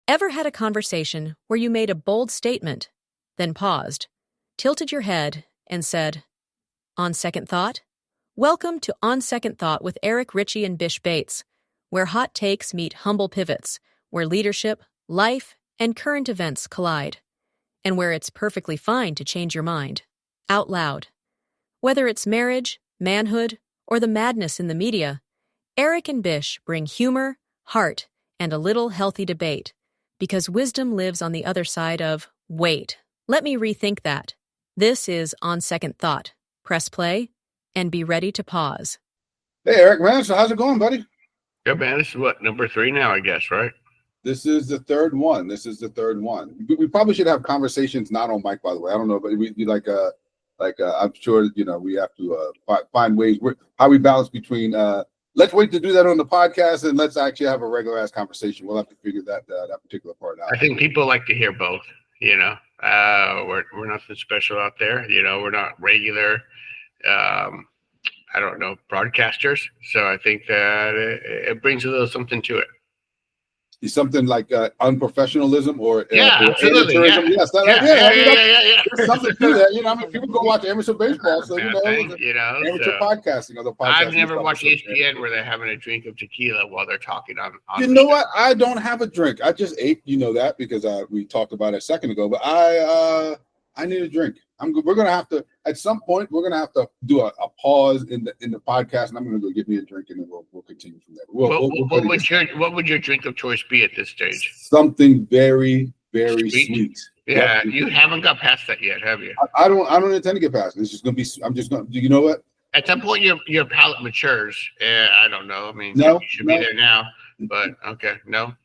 Ever had a conversation where you made a bold statement, then paused, tilted your head, and said, "On second thought"? Welcome to On Second Thought with Eric, Richey, and Bish Bates, where hot takes meet humble pivots, where leadership, life, and current events collide, and where it's perfectly fine to change your mind, out loud. Whether it's marriage, manhood, or the madness in the media, Eric and Bish bring humor, heart, and a little healthy debate, because wisdom lives on the other side of, "Wait, let me rethink that." This is On Second Thought. Press play and be ready to pause. Hey, Eric, man. So how's it going, buddy? Good, man. This is what, number 3 now, I guess, right? This is the third one. We probably should have conversations not on mic, by the way. I don't know, but we I'm sure, we have to find ways how we balance between let's wait to do that on the podcast and let's actually have a regular ass conversation. We'll have to figure that particular part out. I think people like to hear both, we're nothing special out there. We're not regular, broadcasters. So I think that it brings a little something to it. Something like unprofessionalisal or absolutely. amateurism. Yeah. There's something to that. People go watch amateur baseball, so amateur podcasting. Although I've never watched ESPN where they're having a drink of tequila while they're talking on. You know what? I don't have a drink. I just ate. You know that because we talked about it a second ago. But I need a drink. We're gonna have to at some point. We're gonna have to do a pause in the podcast, and I'm gonna go get me a drink, and then we'll continue from there. What would your drink of choice be at this stage? Something very, very sweet. Yeah, you haven't got past that yet, have you? I don't intend to get past it. It's just gonna be. I'm just gonna. You know what? At some point, your palate matures. I don't know. I mean, you should be there now. But okay, no.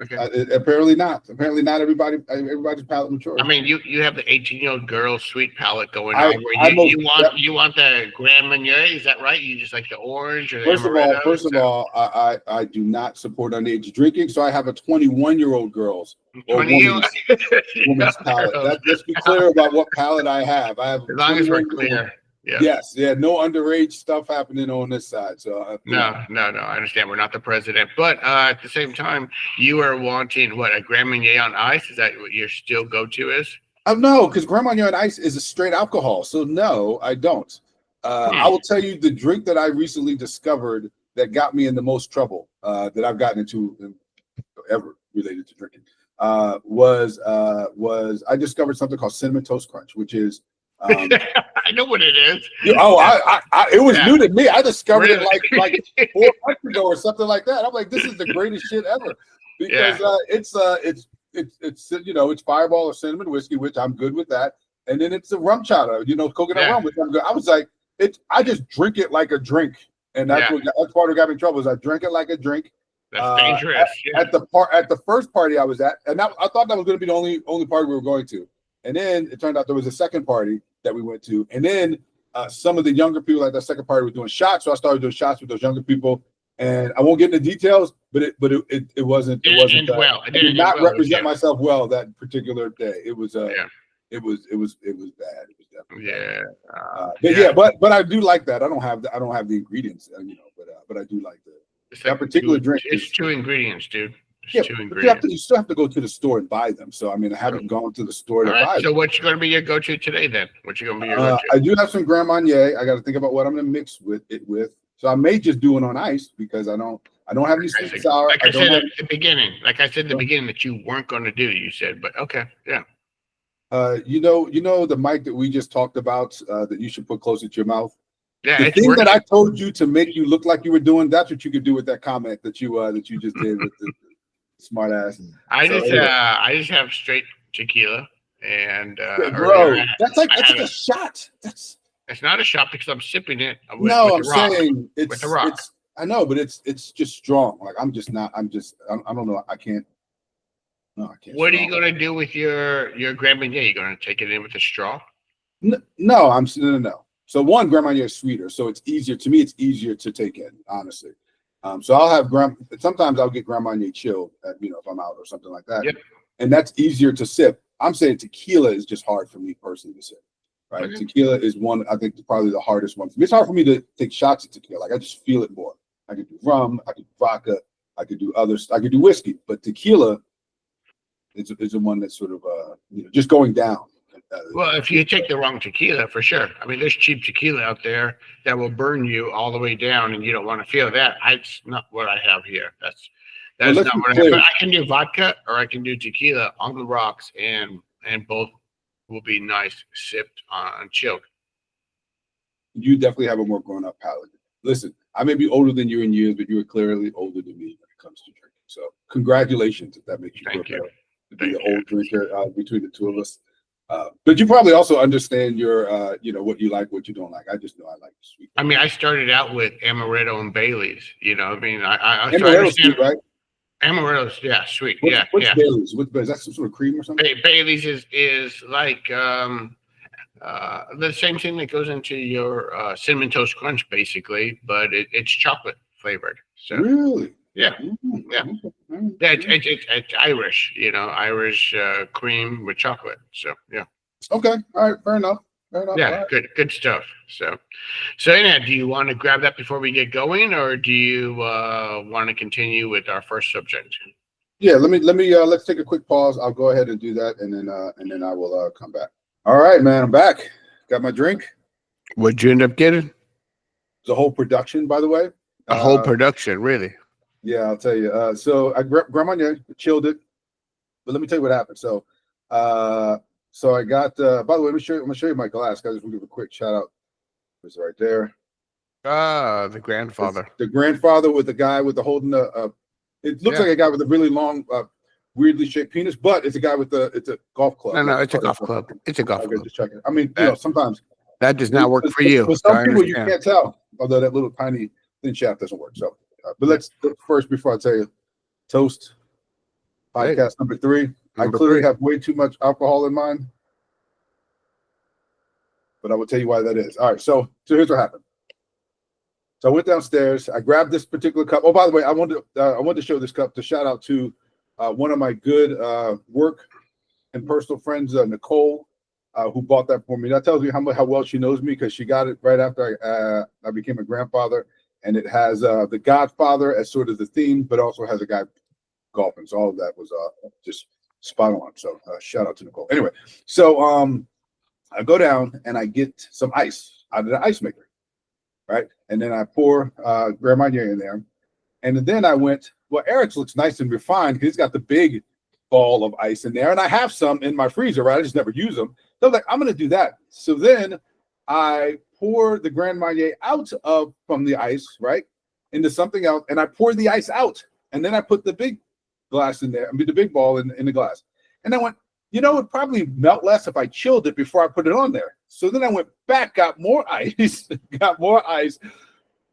Okay. Apparently not. Apparently not everybody's palate matures. I mean, you have the 18-year-old girl sweet palate going on. Where you want the Grand Marnier? Is that right? You just like the orange or the First of all, I do not support underage drinking, so I have a 21-year-old girl's or woman's palate. Let's be clear about what palate I have. I have as long as we're clear. Yeah. Yes, no underage stuff happening on this side. So no, I understand. We're not the president, but at the same time, you are wanting a Grand Marnier on ice? Is that what your still go-to is? No, because Grand Marnier on ice is a straight alcohol. So no, I don't. I will tell you the drink that I recently discovered that got me in the most trouble that I've gotten into ever related to drinking was I discovered something called Cinnamon Toast Crunch, which is I know what it is. It was new to me. I discovered it like 4 months ago or something like that. I'm like, this is the greatest shit ever because it's Fireball or cinnamon whiskey, which I'm good with that, and then it's a rum chata, coconut rum, which I'm good. I was like, I just drink it like a drink, and that's that's part of got me in trouble. Is I drank it like a drink. That's dangerous. At the first party I was at, and I thought that was going to be the only party we were going to. And then it turned out there was a second party that we went to. And then some of the younger people at that second party were doing shots. So I started doing shots with those younger people. And I won't get into details, but it wasn't. I did not represent myself well that particular day. It was it was bad. It was definitely bad. But I do like that. I don't have the ingredients, but I do like that particular drink. It's 2 ingredients, dude. You still have to go to the store and buy them. So I mean, I haven't gone to the store to buy them. So what's going to be your go-to today then? What's going to be your go-to? I do have some Grand Marnier. I got to think about what I'm going to mix it with. So I may just do it on ice because I don't have any sweet and sour. Like I said at the beginning that you weren't going to do. You said, but okay, yeah. You know the mic that we just talked about that you should put closer to your mouth. Yeah, the thing that I told you to make you look like you were doing, that's what you could do with that comment that you just did with the smart ass. I just have straight tequila and bro, that's like a shot. It's not a shot because I'm sipping it. I'm saying it's with the rock. I know, but it's just strong. Like I don't know. I can't. No, I can't. What are you gonna do with your Grand Marnier? You gonna take it in with a straw? No. So one, Grand Marnier is sweeter, so it's easier to me. It's easier to take in, honestly. So I'll have sometimes I'll get Grand Marnier chilled, if I'm out or something like that. Yep. And that's easier to sip. I'm saying tequila is just hard for me personally to sip. Right? Mm-hmm. Tequila is one, I think, probably the hardest one. It's hard for me to take shots of tequila. Like I just feel it more. I could do rum, I could do vodka, I could do others, I could do whiskey, but tequila, is the one that's sort of just going down. Well, if you take the wrong tequila, for sure. I mean, there's cheap tequila out there that will burn you all the way down, and you don't want to feel that. It's not what I have here. That's not what I have. But I can do vodka or I can do tequila on the rocks, and both will be nice sipped on chilled. You definitely have a more grown-up palate. Listen, I may be older than you in years, but you are clearly older than me when it comes to drinking. So congratulations if that makes you feel better to be the old drinker between the two of us. But you probably also understand your, what you like, what you don't like. I just know I like sweet. I mean, I started out with amaretto and Bailey's. I mean, I amaretto's sweet, right? Amaretto's, yeah, sweet. What's Bailey's? Is that some sort of cream or something? Bailey's is like the same thing that goes into your cinnamon toast crunch, basically, but it's chocolate flavored. So really. Yeah, yeah. It's Irish, Irish cream with chocolate. So yeah. Okay, all right, fair enough. Yeah, right. Good stuff. So anyhow, do you want to grab that before we get going, or do you want to continue with our first subject? Yeah, let me let's take a quick pause. I'll go ahead and do that, and then I will come back. All right, man, I'm back. Got my drink. What'd you end up getting? It's a whole production, by the way. A whole production, really? Yeah, I'll tell you. So I Grand Marnier, chilled it, but let me tell you what happened. So I got. By the way, I'm gonna show you my glass, guys. We'll give a quick shout out. It's right there. The grandfather. It's the grandfather with the guy with the holding the. It looks like a guy with a really long, weirdly shaped penis, but it's a guy with it's a golf club. No, it's a golf club. It's a golf club. Just checking. I mean, sometimes that does not work for you. For some people, you can't tell, although that little tiny thin shaft doesn't work. So. But let's first, before I tell you, toast podcast number 3. I clearly have way too much alcohol in mine, but I will tell you why that is. All right, so here's what happened. So I went downstairs. I grabbed this particular cup. Oh, by the way, I wanted to show this cup to shout out to one of my good work and personal friends, Nicole, who bought that for me. That tells you how well she knows me, because she got it right after I became a grandfather. And it has the Godfather as sort of the theme, but also has a guy golfing. So all of that was just spot on. So shout out to Nicole. Anyway, so I go down and I get some ice out of the ice maker, right? And then I pour Grand Marnier in there. And then I went, well, Eric's looks nice and refined because he's got the big ball of ice in there. And I have some in my freezer, right? I just never use them. So I'm like, I'm going to do that. So then I pour the Grand Marnier out from the ice, right, into something else, and I pour the ice out, and then I put the big glass in there. I mean, the big ball in the glass, and I went, it'd probably melt less if I chilled it before I put it on there. So then I went back, got more ice,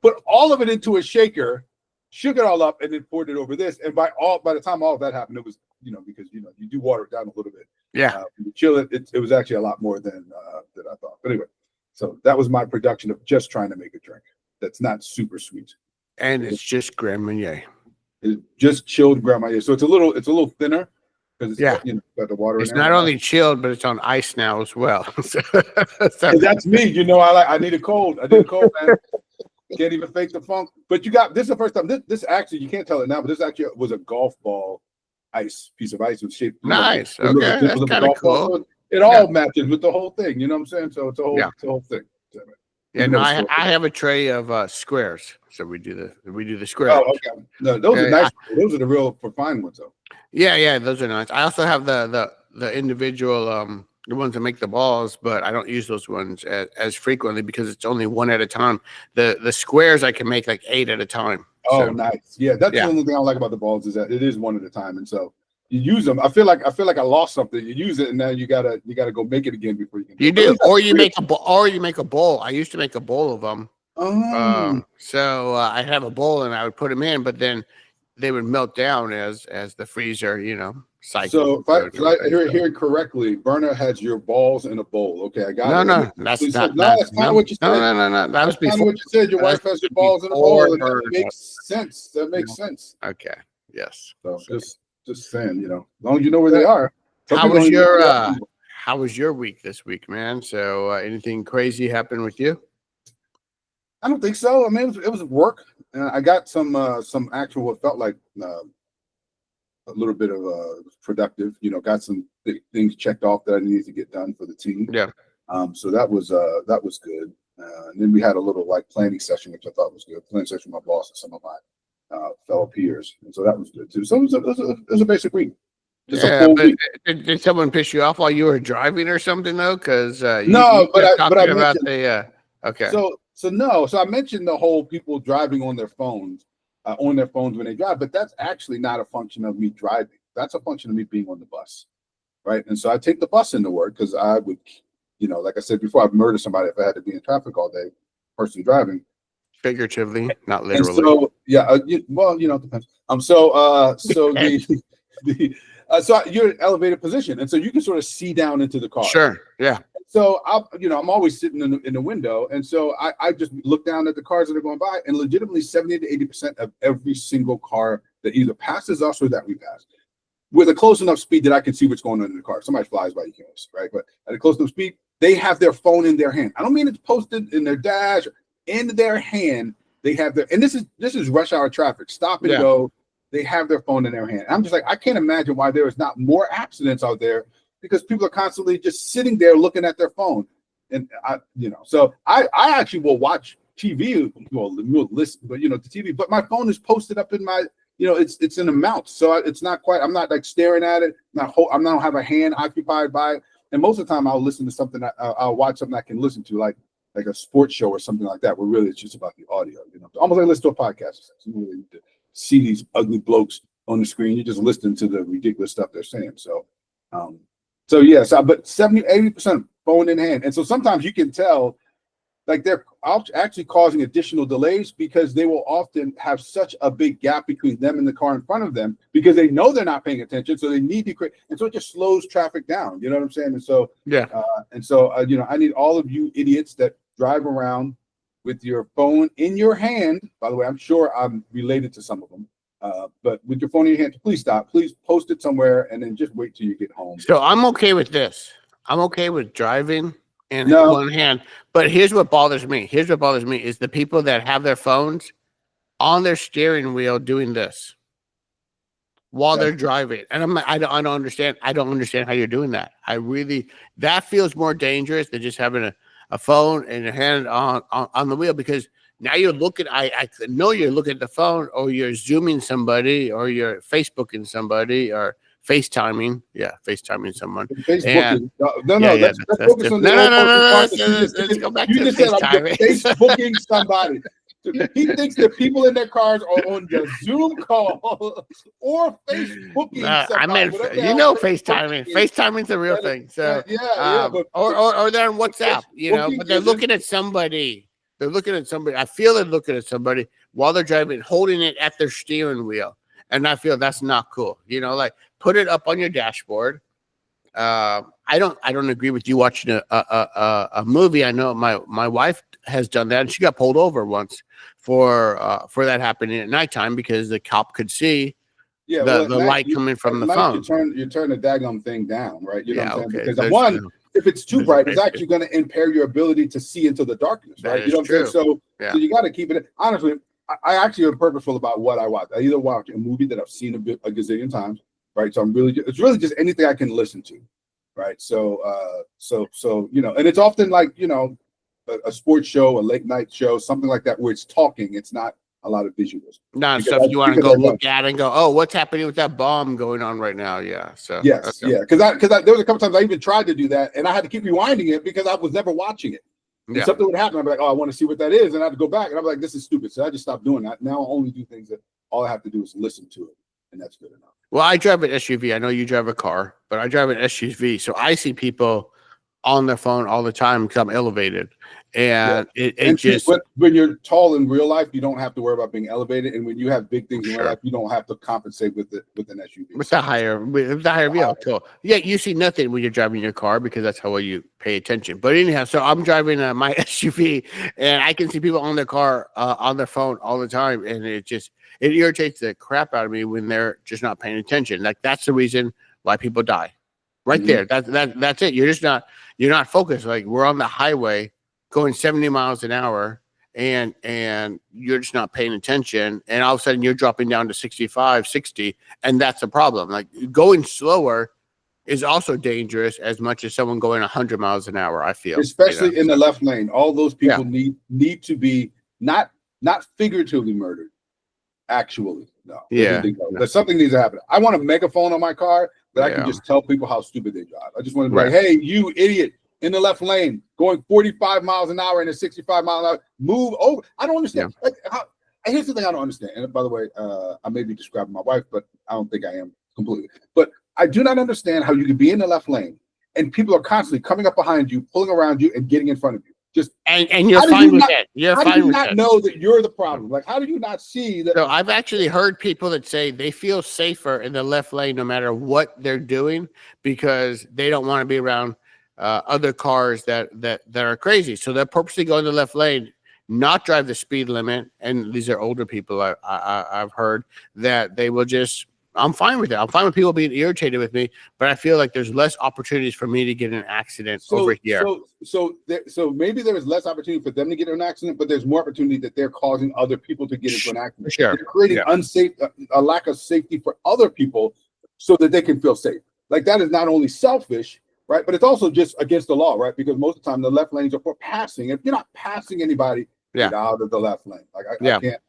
put all of it into a shaker, shook it all up, and then poured it over this. And by the time all of that happened, it was because you do water it down a little bit. Yeah, when you chill it, it was actually a lot more than I thought. But anyway. So that was my production of just trying to make a drink that's not super sweet, and it's just Grand Marnier. It's just chilled Grand Marnier, so it's a little thinner because got the water. It's not only chilled, but it's on ice now as well. so that's me. I need a cold. I need a cold, man. Can't even fake the funk. But this is the first time. This actually, you can't tell it now, but this actually was a golf ball piece of ice with shaped. Nice. Okay, that's kind of cool. So it all matches with the whole thing. You know what I'm saying? So it's a whole thing. Yeah, no, I have a tray of squares. So we do the squares. Oh, okay. No, those are nice. Those are the real fine ones, though. Yeah, those are nice. I also have the individual the ones that make the balls, but I don't use those ones as frequently because it's only one at a time. The squares I can make like 8 at a time. Oh, nice. Yeah, that's the only thing I like about the balls is that it is one at a time, and so. You use them. I feel like I lost something. You use it, and now you gotta go make it again before you can. You do, or you make a bowl. I used to make a bowl of them. So I have a bowl, and I would put them in, but then they would melt down as the freezer, cycle. So if I hear it correctly, Berna has your balls in a bowl. Okay, I got it. No, that's not what you said. No. That was before. What you said. Your wife has your balls in a bowl. That makes sense. That makes sense. Okay. Yes. So just saying, as long as you know where they are. How was your week this week, man? So anything crazy happened with you? I don't think so. I mean, it was work. I got some actual what felt like a a little bit of productive. Got some things checked off that I needed to get done for the team. Yeah. So that was good. And then we had a little like planning session, which I thought was good. Planning session with my boss and some of my fellow peers, and so that was good too. So it was a basic week. Just a full week. Did someone piss you off while you were driving or something though? Because no, but I mentioned okay. So I mentioned the whole people driving on their phones when they drive, but that's actually not a function of me driving. That's a function of me being on the bus, right? And so I take the bus into work because I would, like I said before, I'd murder somebody if I had to be in traffic all day, person driving. Figuratively, not literally. And so it depends. So you're in an elevated position, and so you can sort of see down into the car. Sure. Yeah. So I'm always sitting in the window, and so I just look down at the cars that are going by, and legitimately 70 to 80% of every single car that either passes us or that we pass, with a close enough speed that I can see what's going on in the car. Somebody flies by, you can't see, right? But at a close enough speed, they have their phone in their hand. I don't mean it's posted in their dash, in their hand. They have and this is rush hour traffic, stop and go. They have their phone in their hand. I'm just like, I can't imagine why there is not more accidents out there, because people are constantly just sitting there looking at their phone. And so I actually will watch TV, we'll listen, but the TV, but my phone is posted up in my, it's in a mount. So it's not quite, I'm not like staring at it. I don't have a hand occupied by it. And most of the time I'll listen to something, I'll watch something I can listen to, like a sports show or something like that, where really it's just about the audio, almost like listen to a podcast. You really need to see these ugly blokes on the screen. You're just listening to the ridiculous stuff they're saying. So, but 70, 80% phone in hand. And so sometimes you can tell, like, they're actually causing additional delays because they will often have such a big gap between them and the car in front of them because they know they're not paying attention. So they need to create, and so it just slows traffic down. You know what I'm saying? And so, I need all of you idiots that drive around with your phone in your hand. By the way, I'm sure I'm related to some of them. But with your phone in your hand, please stop. Please post it somewhere and then just wait till you get home. So I'm okay with this. I'm okay with driving in one hand. But here's what bothers me. Is the people that have their phones on their steering wheel doing this while they're driving. And I don't understand. I don't understand how you're doing that. That feels more dangerous than just having a phone in your hand on the wheel, because now you're looking, I know you're looking at the phone, or you're Zooming somebody, or you're Facebooking somebody, or FaceTiming. Yeah, FaceTiming someone. Let's focus on let's go back to FaceTiming. Facebooking somebody. He thinks that people in their cars are on the Zoom call or Facebooking somebody. I meant, FaceTiming. FaceTiming's the real thing. So or they're on WhatsApp, but they're looking at somebody. I feel they're looking at somebody while they're driving, holding it at their steering wheel. And I feel that's not cool. Like, put it up on your dashboard. I don't agree with you watching a movie. I know my wife has done that, and she got pulled over once for that happening at nighttime because the cop could see the light coming from the phone. You turn the daggum thing down, right? You know what I'm saying? Because if it's too bright, it's actually going to impair your ability to see into the darkness, right? You know what I'm saying? So you got to keep it. Honestly, I actually am purposeful about what I watch. I either watch a movie that I've seen a gazillion times, right? So it's really just anything I can listen to, right? So and it's often like, a sports show, a late night show, something like that, where it's talking. It's not a lot of visuals. Not stuff you want to go look at and go, oh, what's happening with that bomb going on right now? Yeah. So yes, okay. Yeah, because there was a couple times I even tried to do that, and I had to keep rewinding it because I was never watching it. And something would happen. I'd be like, oh, I want to see what that is, and I had to go back, and I'm like, this is stupid. So I just stopped doing that. Now I only do things that all I have to do is listen to it, and that's good enough. Well, I drive an SUV. I know you drive a car, but I drive an SUV, so I see people on their phone all the time because I'm elevated. And when you're tall in real life, you don't have to worry about being elevated, and when you have big things in real life, you don't have to compensate with an SUV. It's a higher vehicle. Yeah, you see nothing when you're driving your car because that's how well you pay attention. But anyhow, so I'm driving my SUV, and I can see people on their car on their phone all the time, and it irritates the crap out of me when they're just not paying attention. Like, that's the reason why people die, right there. That's it. You're not focused. Like, we're on the highway going 70 miles an hour, and you're just not paying attention, and all of a sudden you're dropping down to 65, 60, and that's a problem. Like going slower is also dangerous as much as someone going 100 miles an hour, I feel. Especially in the left lane. All those people need to be not figuratively murdered, actually. No. Yeah. There's something needs to happen. I want a megaphone on my car that I can just tell people how stupid they drive. I just want to be like, hey, you idiot in the left lane, going 45 miles an hour and a 65 mile an hour, move over. I don't understand. Like, here's the thing I don't understand. And by the way, I may be describing my wife, but I don't think I am completely. But I do not understand how you can be in the left lane and people are constantly coming up behind you, pulling around you, and getting in front of you. Just and you're fine with that. How do you not know that you're the problem? Like, how do you not see that? So I've actually heard people that say they feel safer in the left lane no matter what they're doing because they don't want to be around other cars that are crazy. So they're purposely going to the left lane, not drive the speed limit. And these are older people. I've heard that they will just. I'm fine with it. I'm fine with people being irritated with me, but I feel like there's less opportunities for me to get in an accident over here. So maybe there is less opportunity for them to get in an accident, but there's more opportunity that they're causing other people to get into an accident. Sure. They're creating a lack of safety for other people so that they can feel safe. Like, that is not only selfish, right? But it's also just against the law, right? Because most of the time the left lanes are for passing. If you're not passing anybody, get out of the left lane. Like, I can't.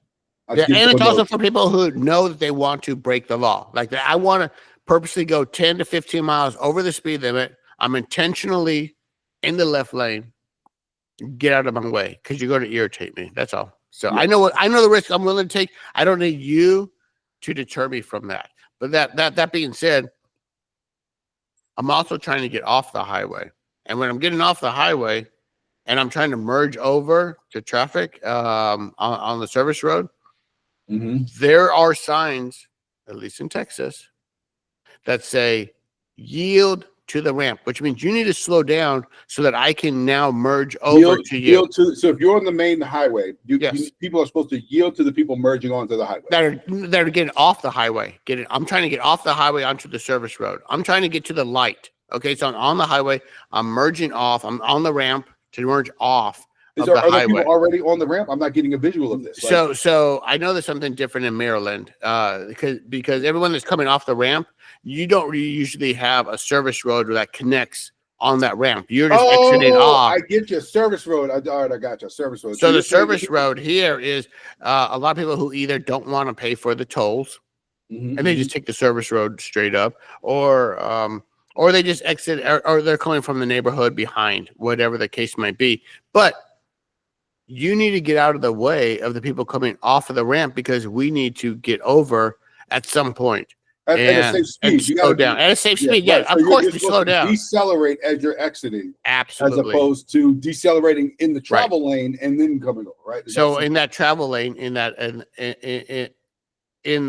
And it's also for people who know that they want to break the law. Like, I want to purposely go 10 to 15 miles over the speed limit. I'm intentionally in the left lane. Get out of my way because you're going to irritate me. That's all. So I know the risk I'm willing to take. I don't need you to deter me from that. But that being said, I'm also trying to get off the highway. And when I'm getting off the highway and I'm trying to merge over to traffic on the service road, there are signs, at least in Texas, that say yield to the ramp, which means you need to slow down so that I can now merge over to you. So if you're on the main highway, people are supposed to yield to the people merging onto the highway. That are getting off the highway. I'm trying to get off the highway onto the service road. I'm trying to get to the light. Okay, so I'm on the highway. I'm merging off. I'm on the ramp to merge off. Are there people already on the ramp? I'm not getting a visual of this. So I know there's something different in Maryland because everyone that's coming off the ramp, you don't really usually have a service road that connects on that ramp. You're just exiting off. I get your service road. All right, I got your service road. So the service road here is a lot of people who either don't want to pay for the tolls and they just take the service road straight up, or they just exit, or they're coming from the neighborhood behind, whatever the case might be. But you need to get out of the way of the people coming off of the ramp because we need to get over at some point. At a safe speed. And slow down. At a safe speed, yeah. Of course, you slow down. Decelerate as you're exiting. Absolutely. As opposed to decelerating in the travel lane and then coming over, right? So in that travel lane, in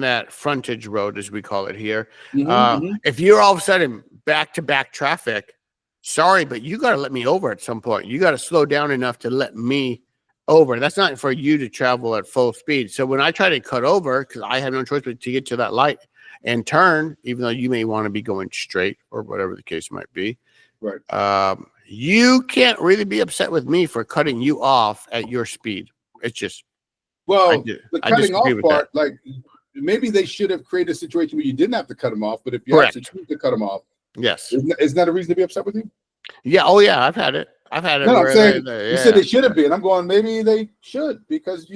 that frontage road, as we call it here, if you're all of a sudden back-to-back traffic, sorry, but you got to let me over at some point. You got to slow down enough to let me over. That's not for you to travel at full speed. So when I try to cut over, because I have no choice but to get to that light and turn, even though you may want to be going straight or whatever the case might be, right? You can't really be upset with me for cutting you off at your speed. It's just the cutting off part, like maybe they should have created a situation where you didn't have to cut them off, but if you have to choose to cut them off, isn't that a reason to be upset with you? Yeah. Oh yeah, I've had it. No, I'm saying you said they should have been. I'm going, maybe they should because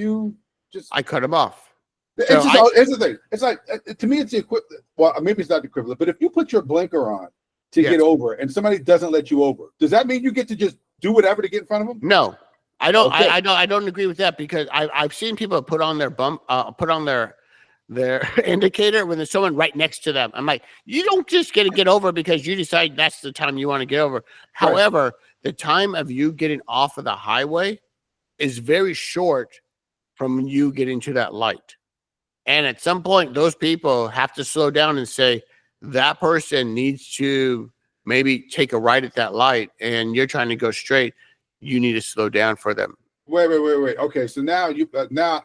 I cut them off. It's the thing. It's like, to me, it's the equivalent. Well, maybe it's not the equivalent, but if you put your blinker on to get over and somebody doesn't let you over, does that mean you get to just do whatever to get in front of them? No, I don't. Okay. I don't agree with that because I've seen people put on their indicator when there's someone right next to them. I'm like, you don't just get over because you decide that's the time you want to get over. However, the time of you getting off of the highway is very short from you getting to that light. And at some point, those people have to slow down and say, that person needs to maybe take a right at that light and you're trying to go straight. You need to slow down for them. Wait. Okay, so now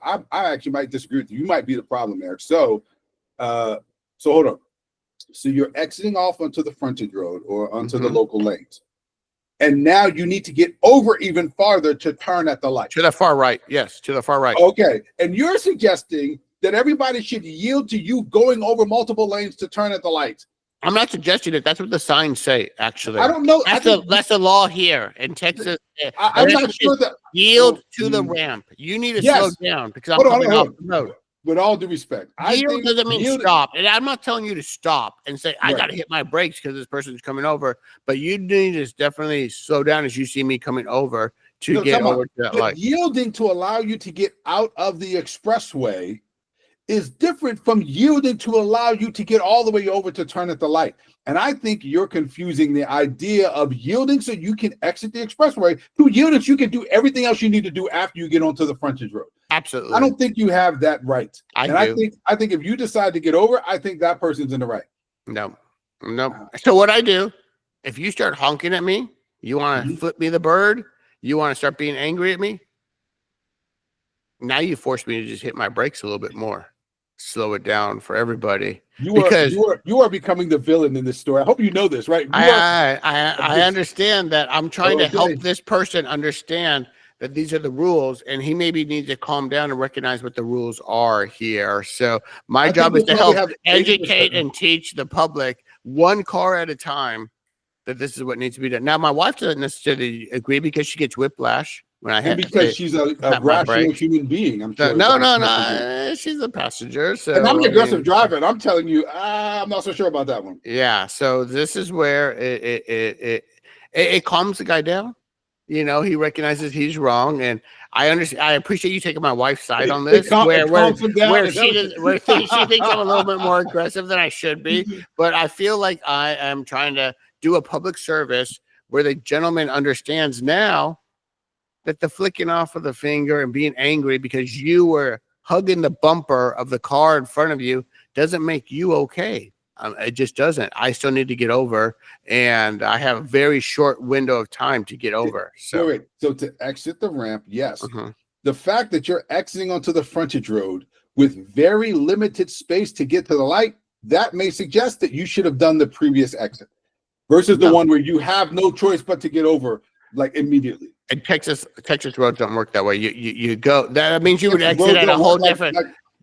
I actually might disagree with you. You might be the problem, Eric. So hold on. So you're exiting off onto the frontage road or onto the local lanes, and now you need to get over even farther to turn at the light. To the far right. Yes, to the far right. Okay. And you're suggesting that everybody should yield to you going over multiple lanes to turn at the lights. I'm not suggesting it. That's what the signs say, actually. I don't know. That's the law here in Texas. I'm not sure that yield to the ramp. You need to slow down because I'm coming off the road. With all due respect, yield doesn't mean stop. And I'm not telling you to stop and say, I got to hit my brakes because this person's coming over. But you need to definitely slow down as you see me coming over to get over to that light. Yielding to allow you to get out of the expressway is different from yielding to allow you to get all the way over to turn at the light. And I think you're confusing the idea of yielding so you can exit the expressway to yielding so you can do everything else you need to do after you get onto the frontage road. Absolutely. I don't think you have that right. I think if you decide to get over, I think that person's in the right. No. So what I do, if you start honking at me, you want to flip me the bird, you want to start being angry at me, now you force me to just hit my brakes a little bit more. Slow it down for everybody. You are becoming the villain in this story. I hope you know this, right? I understand that. I'm trying to help this person understand that these are the rules, and he maybe needs to calm down and recognize what the rules are here. So my job is to help educate and teach the public one car at a time that this is what needs to be done. Now, my wife doesn't necessarily agree because she gets whiplash. Because she's a rational human being, I'm sure. No. She's a passenger. So, and I'm an aggressive driver, and I'm telling you, I'm not so sure about that one. Yeah. So this is where it calms the guy down. You know, he recognizes he's wrong, and I understand. I appreciate you taking my wife's side on this, where she thinks I'm a little bit more aggressive than I should be. But I feel like I am trying to do a public service where the gentleman understands now that the flicking off of the finger and being angry because you were hugging the bumper of the car in front of you doesn't make you okay. It just doesn't. I still need to get over, and I have a very short window of time to get over. So to exit the ramp, yes. The fact that you're exiting onto the frontage road with very limited space to get to the light, that may suggest that you should have done the previous exit versus the one where you have no choice but to get over like immediately. And Texas roads don't work that way. You go. That means you would exit at a whole different.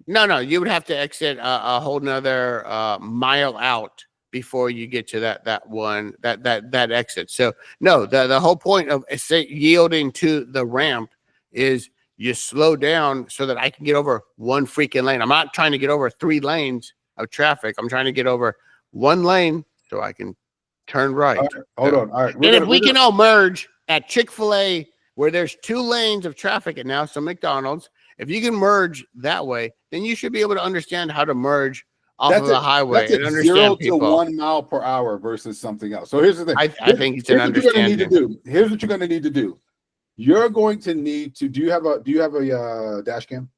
No. You would have to exit a whole nother mile out before you get to that exit. So no, the whole point of yielding to the ramp is you slow down so that I can get over one freaking lane. I'm not trying to get over 3 lanes of traffic. I'm trying to get over 1 lane so I can turn right. Hold on. All right. And if we can all merge at Chick-fil-A, where there's 2 lanes of traffic and now some McDonald's, if you can merge that way, then you should be able to understand how to merge off of the highway and understand 0 people. to 1 mile per hour versus something else. So here's the thing. I think it's an understanding. Here's what you're going to need to do. You're going to need to. Do you have a dash cam?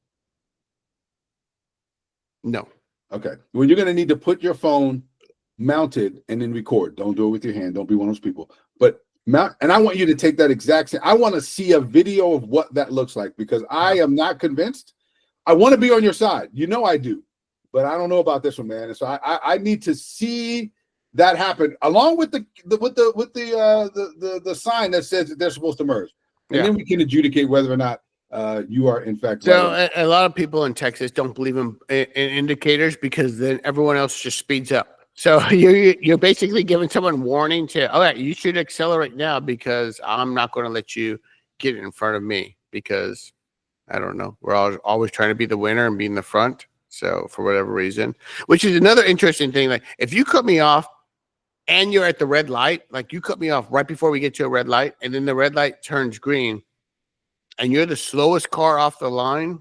No. Okay. Well, you're going to need to put your phone mounted and then record. Don't do it with your hand. Don't be one of those people. But mount, and I want you to take that exact same. I want to see a video of what that looks like because I am not convinced. I want to be on your side. You know I do, but I don't know about this one, man. And so I need to see that happen along with the sign that says that they're supposed to merge, and then we can adjudicate whether or not you are in fact. So a lot of people in Texas don't believe in indicators because then everyone else just speeds up. So you're basically giving someone warning to, all right, you should accelerate now because I'm not going to let you get in front of me because I don't know. We're always trying to be the winner and be in the front. So for whatever reason, which is another interesting thing. Like if you cut me off and you're at the red light, like you cut me off right before we get to a red light and then the red light turns green and you're the slowest car off the line.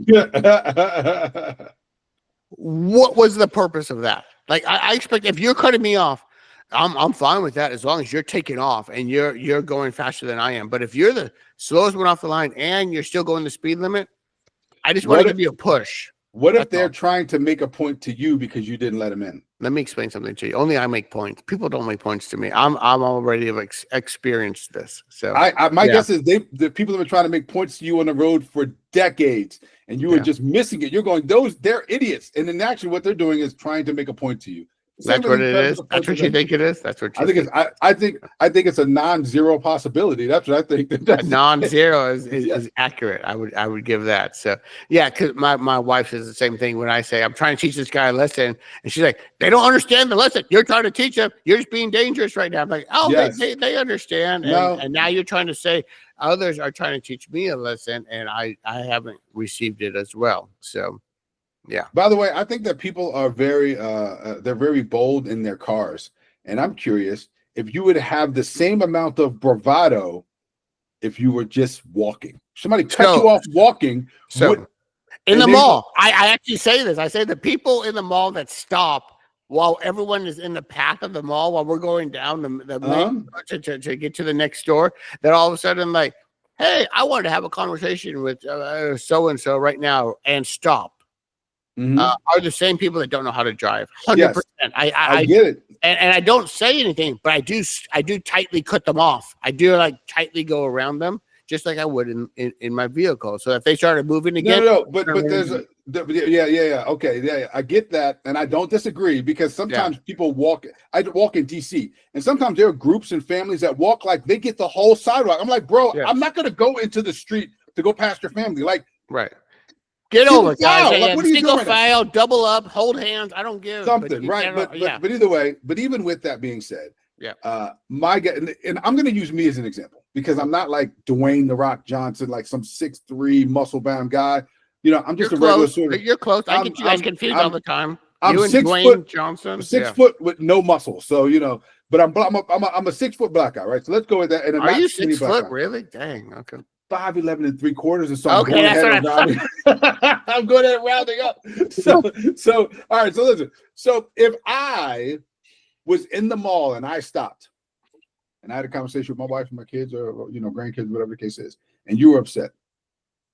What was the purpose of that? Like I expect if you're cutting me off, I'm fine with that as long as you're taking off and you're going faster than I am. But if you're the slowest one off the line and you're still going the speed limit, I just want to give you a push. What if they're trying to make a point to you because you didn't let them in? Let me explain something to you. Only I make points. People don't make points to me. I'm already experienced this. So my guess is the people have been trying to make points to you on the road for decades, and you were just missing it. You're going, they're idiots. And then actually what they're doing is trying to make a point to you. That's what it is. That's what you think it is. That's what you think. I think it's a non-zero possibility. That's what I think. A non-zero is accurate. I would give that. So yeah, because my wife says the same thing when I say I'm trying to teach this guy a lesson, and she's like, they don't understand the lesson. You're trying to teach them. You're just being dangerous right now. I'm like, oh, yes. they understand. And now you're trying to say others are trying to teach me a lesson, and I haven't received it as well. So. Yeah. By the way, I think that people are they're very bold in their cars. And I'm curious if you would have the same amount of bravado if you were just walking. Somebody cut you off walking. In the mall, I actually say this. I say the people in the mall that stop while everyone is in the path of the mall while we're going down the main to get to the next door, that all of a sudden like, hey, I wanted to have a conversation with so-and-so right now and stop. Are the same people that don't know how to drive. 100%. Yes, I get it. And I don't say anything, but I do tightly cut them off. I do like tightly go around them, just like I would in my vehicle. So if they started moving again. No, but there's okay. Yeah, I get that. And I don't disagree because sometimes people walk. I walk in DC, and sometimes there are groups and families that walk like they get the whole sidewalk. I'm like, bro, I'm not going to go into the street to go past your family. Like, right. Get over it, guys. Like, single file, double up, hold hands. I don't give something, right? But either way, but even with that being said, my guy, and I'm going to use me as an example because I'm not like Dwayne "The Rock" Johnson, like some 6'3" muscle bound guy. You know, I'm just a regular sort of. You're close. I get you guys confused all the time. I'm you and 6 Dwayne foot Johnson, 6 foot with no muscle. So you know, but I'm a 6 foot black guy, right? So let's go with that. And are you 6 foot? Really? Dang. Okay. 5'11" and 3/4, and so okay, that's what I'm going at rounding up. So all right. So listen. So if I was in the mall and I stopped, and I had a conversation with my wife and my kids, or grandkids, whatever the case is, and you were upset,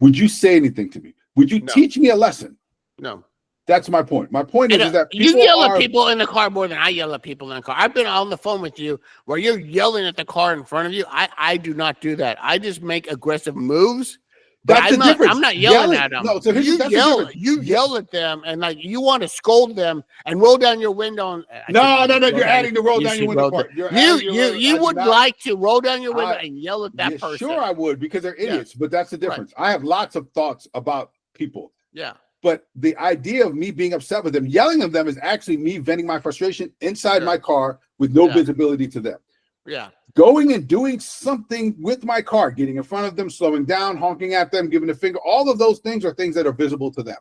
would you say anything to me? Would you teach me a lesson? No. That's my point. My point is that you yell at people in the car more than I yell at people in the car. I've been on the phone with you where you're yelling at the car in front of you. I do not do that. I just make aggressive moves. That's the difference. I'm not yelling at them. No, so you yell at them and like you want to scold them and roll down your window. No. You're adding the roll down your window part. You would like to roll down your window and yell at that person. Sure, I would because they're idiots. But that's the difference. Right. I have lots of thoughts about people. Yeah. But the idea of me being upset with them, yelling at them, is actually me venting my frustration inside my car with no visibility to them. Yeah. Going and doing something with my car, getting in front of them, slowing down, honking at them, giving a finger, all of those things are things that are visible to them.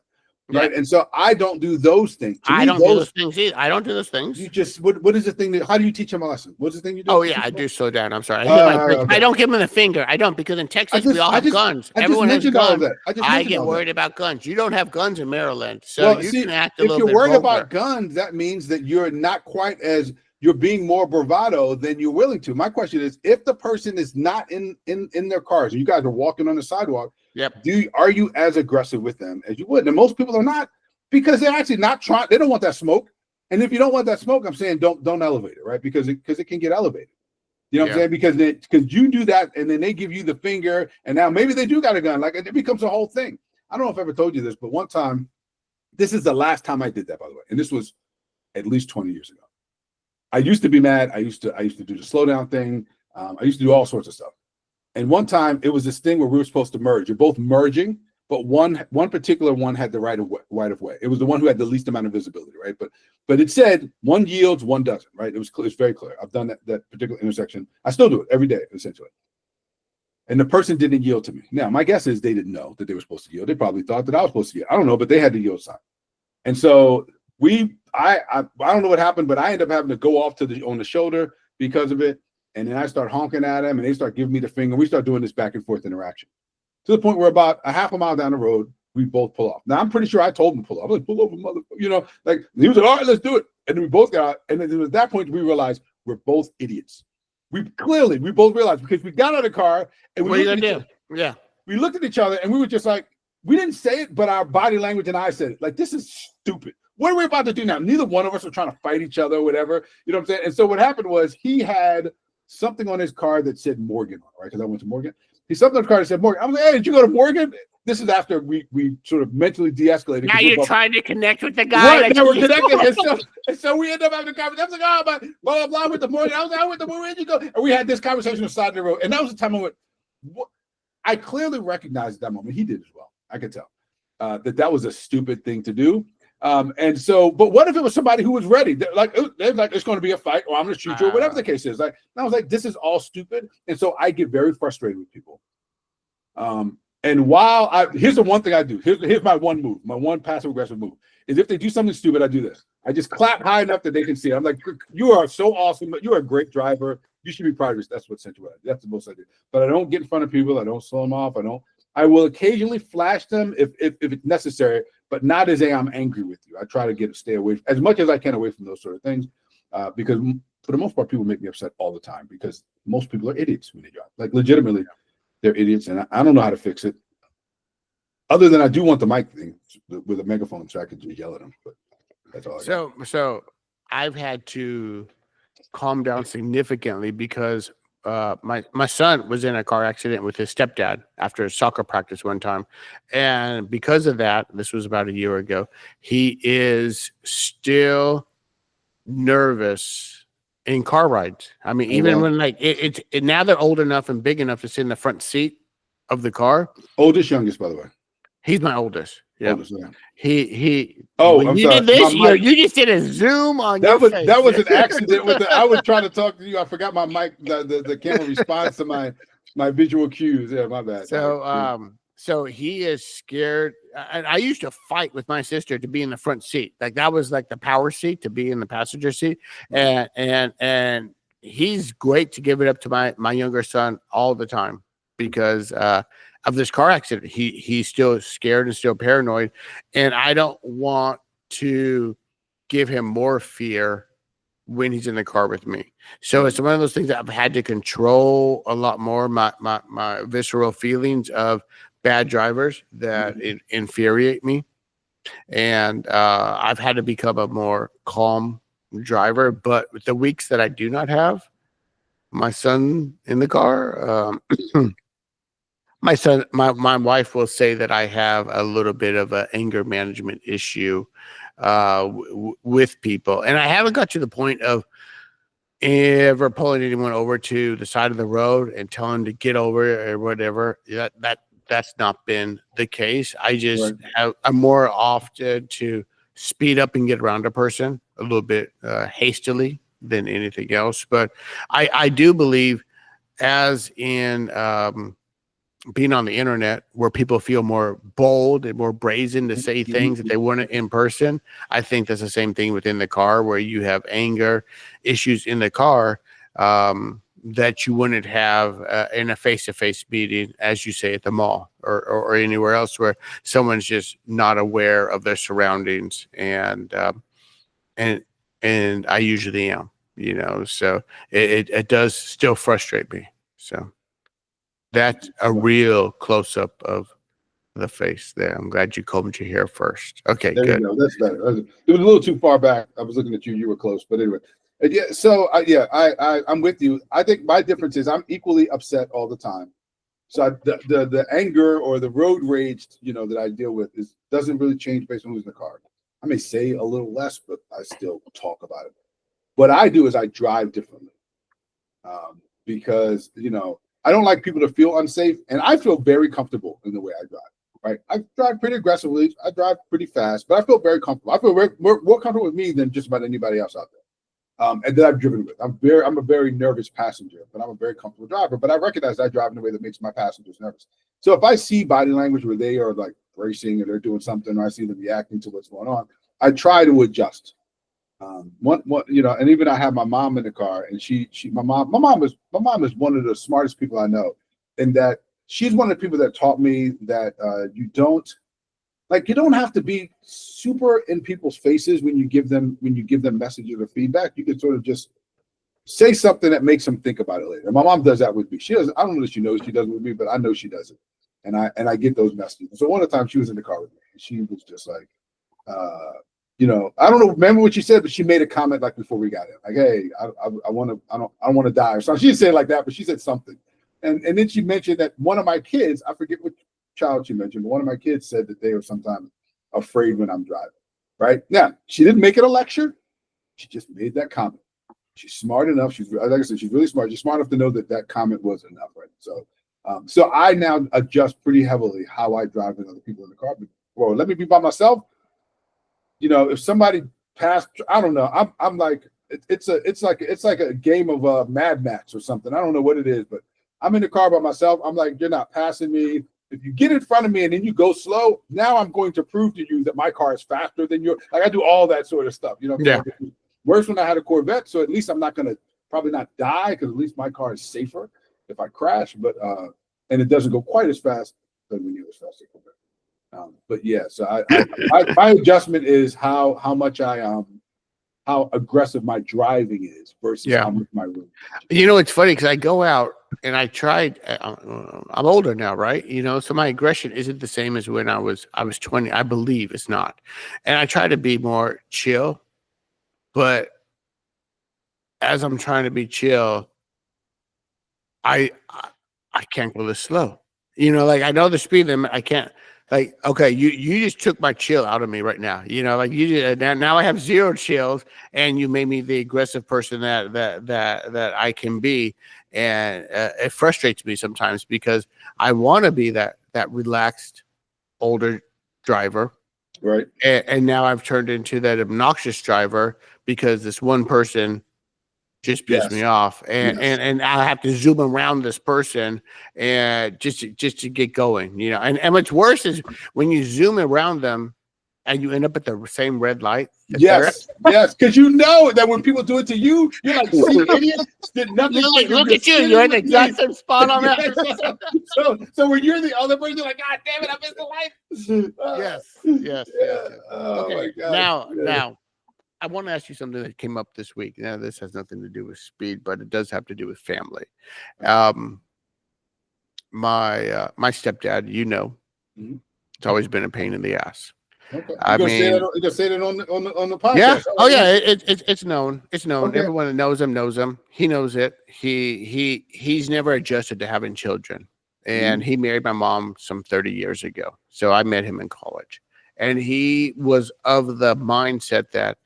Right. And so I don't do those things. I don't do those things either. I don't do those things. You just, what is the thing how do you teach them a lesson? What's the thing you do? Oh, yeah, I do slow down. I'm sorry. I don't give them the finger. I don't, because in Texas, we all have guns. Everyone has guns. I get worried about guns. You don't have guns in Maryland. So you can act a little bit. If you're worried about guns, that means that you're not quite as, you're being more bravado than you're willing to. My question is, if the person is not in their cars, and you guys are walking on the sidewalk, are you as aggressive with them as you would? And most people are not, because they're actually not trying. They don't want that smoke. And if you don't want that smoke, I'm saying don't elevate it, right? Because it can get elevated. You know what I'm saying? Because you do that, and then they give you the finger, and now maybe they do got a gun. Like, it becomes a whole thing. I don't know if I ever told you this, but one time, this is the last time I did that, by the way, and this was at least 20 years ago. I used to be mad. I used to do the slow down thing. I used to do all sorts of stuff. And one time it was this thing where we were supposed to merge. You're both merging, but one particular one had the right of way. It was the one who had the least amount of visibility, right? But it said one yields, one doesn't, right? It's very clear. I've done that particular intersection. I still do it every day, essentially. And the person didn't yield to me. Now, my guess is they didn't know that they were supposed to yield. They probably thought that I was supposed to yield. I don't know, but they had the yield sign. And so I don't know what happened, but I ended up having to go off on the shoulder because of it. And then I start honking at them, and they start giving me the finger. We start doing this back and forth interaction to the point where about a half a mile down the road, we both pull off. Now, I'm pretty sure I told him to pull off. I was like, pull over, motherfucker. Like, he was like, all right, let's do it. And then we both got out. And then at that point, we realized we're both idiots. We both realized, because we got out of the car and what are you gonna do? Yeah. We looked at each other and we were just like, we didn't say it, but our body language and I said it. Like, this is stupid. What are we about to do now? Neither one of us were trying to fight each other or whatever. You know what I'm saying? And so what happened was he had something on his car that said Morgan on it, right? Because I went to Morgan. He stopped in the car and said, Morgan. I was like, hey, did you go to Morgan? This is after we sort of mentally de-escalated. Now you're trying to connect with the guy. Right, now we're connected. And so we end up having a conversation. I was like, oh, but blah, blah, blah, with the Morgan. I was like, I went to Morgan, where'd you go? And we had this conversation on the side of the road. And that was the time I went, what? I clearly recognized at that moment, he did as well. I could tell that was a stupid thing to do. And so, but what if it was somebody who was ready? They're like, it's going to be a fight, or I'm going to shoot you, or whatever the case is. Like, I was like, this is all stupid. And so I get very frustrated with people. And while here's the one thing I do. Here's my one move, my one passive aggressive move is if they do something stupid, I do this. I just clap high enough that they can see it. I'm like, you are so awesome. You're a great driver. You should be proud of yourself. That's what Central is. That's the most I do. But I don't get in front of people. I don't slow them off. I will occasionally flash them if it's necessary, but not as I'm angry with you. I try to stay away as much as I can away from those sort of things, because for the most part, people make me upset all the time because most people are idiots when they drive. Like legitimately, they're idiots, and I don't know how to fix it. Other than I do want the mic thing with a megaphone so I can just yell at them. But that's all. So I've had to calm down significantly because my son was in a car accident with his stepdad after soccer practice one time. And because of that, this was about a year ago, he is still nervous in car rides. I mean, even when like now they're old enough and big enough to sit in the front seat of the car. Oldest, youngest, by the way. He's my oldest. Yeah. Oldest, yeah. He. Oh, when I'm you sorry. did this, you just did a zoom on that your was face. That was an accident with I was trying to talk to you. I forgot my mic. The camera responds to my visual cues. Yeah, my bad. So he is scared. And I used to fight with my sister to be in the front seat. Like that was like the power seat to be in the passenger seat. And he's great to give it up to my younger son all the time because of this car accident. He's still scared and still paranoid. And I don't want to give him more fear when he's in the car with me. So it's one of those things that I've had to control a lot more, my visceral feelings of bad drivers that infuriate me. And I've had to become a more calm driver. But with the weeks that I do not have my son in the car, my wife will say that I have a little bit of an anger management issue with people. And I haven't got to the point of ever pulling anyone over to the side of the road and telling them to get over or whatever. That's not been the case. I just I'm more often to speed up and get around a person a little bit hastily than anything else. But I do believe, as in being on the internet where people feel more bold and more brazen to say things that they wouldn't in person, I think that's the same thing within the car where you have anger issues in the car that you wouldn't have in a face-to-face meeting, as you say, at the mall or anywhere else where someone's just not aware of their surroundings. And I usually am, so it does still frustrate me. So that's a real close-up of the face there. I'm glad you combed your hair first. Okay, there good. You go. That's better. It was a little too far back. I was looking at you. You were close. But anyway. Yeah. So, I'm with you. I think my difference is I'm equally upset all the time. So the anger or the road rage, that I deal with doesn't really change based on who's in the car. I may say a little less, but I still talk about it. What I do is I drive differently because, I don't like people to feel unsafe, and I feel very comfortable in the way I drive. Right, I drive pretty aggressively. I drive pretty fast, but I feel very comfortable. I feel more comfortable with me than just about anybody else out there, and that I've driven with. I'm a very nervous passenger, but I'm a very comfortable driver. But I recognize I drive in a way that makes my passengers nervous. So if I see body language where they are like racing or they're doing something, or I see them reacting to what's going on, I try to adjust. And even I have my mom in the car, and my mom is one of the smartest people I know, and that she's one of the people that taught me that you don't have to be super in people's faces when you give them messages or feedback. You can sort of just say something that makes them think about it later. And my mom does that with me. She does. I don't know that she knows she does it with me, but I know she does it, and I get those messages. So one of the times she was in the car with me, and she was just like, I don't remember what she said, but she made a comment like before we got in, like, "Hey, I don't want to die," or something. She didn't say it like that, but she said something. And then she mentioned that one of my kids, I forget which child she mentioned, but one of my kids said that they were sometimes afraid when I'm driving. Right now, she didn't make it a lecture. She just made that comment. She's smart enough. She's, like I said, she's really smart. She's smart enough to know that that comment was enough. Right. So, so I now adjust pretty heavily how I drive with other people in the car. Well, let me be by myself. You know, if somebody passed, I don't know. I'm like, it's like a game of Mad Max or something. I don't know what it is, but I'm in the car by myself. I'm like, you're not passing me. If you get in front of me and then you go slow, now I'm going to prove to you that my car is faster than yours. Like I do all that sort of stuff. You know, yeah. Worse when I had a Corvette, so at least I'm not going to probably not die because at least my car is safer if I crash. But and it doesn't go quite as fast as when you as fast as a Corvette. But yeah, so my adjustment is how much how aggressive my driving is versus how much my room. You know, it's funny because I go out and I tried. I'm older now, right? You know, so my aggression isn't the same as when I was 20. I believe it's not, and I try to be more chill. But as I'm trying to be chill, I can't go this slow. You know, like I know the speed limit. I can't. Like, okay, you just took my chill out of me right now. You know, like you now I have zero chills, and you made me the aggressive person that I can be, and it frustrates me sometimes because I want to be that relaxed older driver, right? And now I've turned into that obnoxious driver because this one person just pissed me off, and I have to zoom around this person and just to get going, you know. And what's worse is when you zoom around them and you end up at the same red light. Yes, because you know that when people do it to you, you're like, see, idiot, did nothing. You're like, look at you, you're in the exact same spot on that. So when you're the other person, you're like, God damn it, I missed the light. Yes. Oh okay, my God. Now. I want to ask you something that came up this week. Now, this has nothing to do with speed, but it does have to do with family. My stepdad, you know, it's always been a pain in the ass. Okay. You can say that on the podcast. Yeah. Oh yeah. It's known. It's known. Okay. Everyone that knows him. He knows it. He's never adjusted to having children, and he married my mom some 30 years ago. So I met him in college, and he was of the mindset that.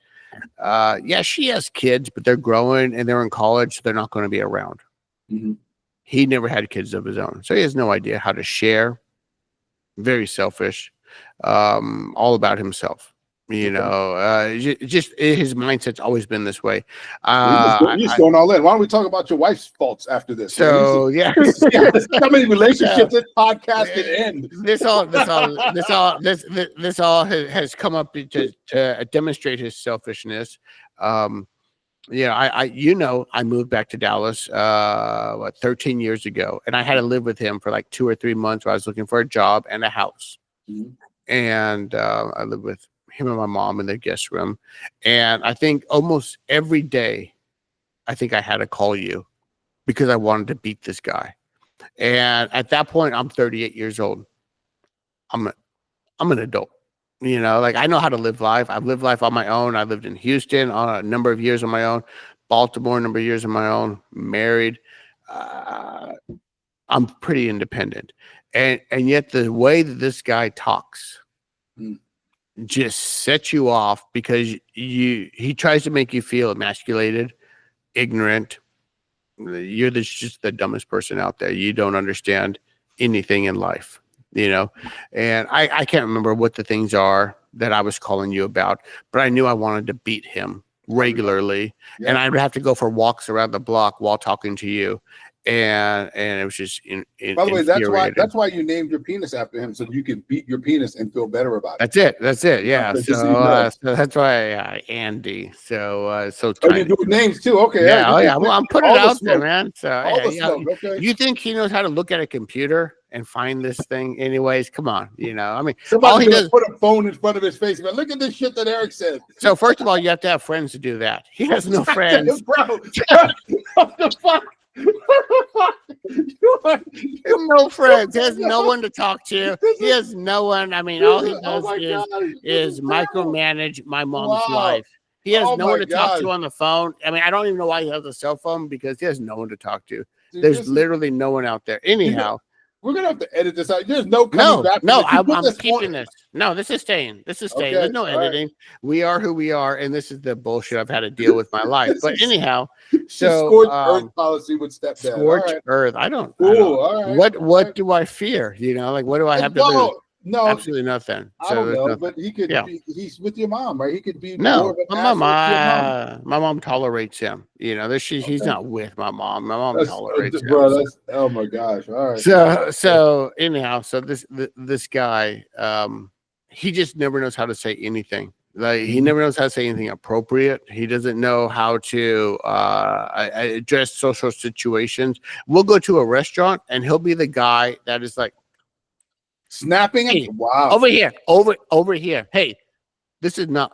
She has kids, but they're growing and they're in college, so they're not going to be around. He never had kids of his own, so he has no idea how to share. Very selfish, all about himself. You know, just his mindset's always been this way. He's going all in. Why don't we talk about your wife's faults after this? So yeah, how many relationships this podcast can end? This all has come up to demonstrate his selfishness. I moved back to Dallas 13 years ago, and I had to live with him for like 2 or 3 months while I was looking for a job and a house, and I lived with him and my mom in their guest room. And I think almost every day, I think I had to call you because I wanted to beat this guy. And at that point, I'm 38 years old. I'm an adult, you know, like I know how to live life. I've lived life on my own. I lived in Houston on a number of years on my own, Baltimore, a number of years on my own, married. I'm pretty independent. And yet the way that this guy talks, just sets you off because he tries to make you feel emasculated, ignorant. You're just the dumbest person out there. You don't understand anything in life, you know. And I can't remember what the things are that I was calling you about, but I knew I wanted to beat him regularly, and I'd have to go for walks around the block while talking to you. And it was just by the way, that's why you named your penis after him, so you can beat your penis and feel better about it. That's it. Yeah. So that's why Andy. So you do names too. Okay. Yeah. Well, I'm putting it out there, man. So okay. You think he knows how to look at a computer and find this thing? Anyways, come on. You know, I mean, somebody does put a phone in front of his face. But look at this shit that Eric said. So first of all, you have to have friends to do that. He has no friends, bro. What the fuck? No friends. He has no one to talk to. He has no one. I mean, all he does is micromanage my mom's life. He has Oh no one my to talk God. to on the phone. I mean, I don't even know why he has a cell phone because he has no one to talk to. Dude, There's literally no one out there. Anyhow, we're gonna have to edit this out. There's no coming back. No, You put I'm this keeping on. this. No, this is staying. This is staying. Okay, There's no all right. editing. We are who we are, and this is the bullshit I've had to deal with my life. But anyhow, so scorched earth policy with stepdad. scorched right. earth. I don't. Cool. All right. What all right. do I fear? You know, like what do I have to lose? No, Absolutely nothing. I don't know, nothing. but he could. Be, he's with your mom, right? He could be more No, of an my asshole to your mom. my mom tolerates him. You know, he's not with my mom. My mom tolerates him. Bro, oh my gosh! All right. So anyhow, so this guy, he just never knows how to say anything. Like he never knows how to say anything appropriate. He doesn't know how to address social situations. We'll go to a restaurant, and he'll be the guy that is like snapping. Hey, wow. Over here. Hey, this is not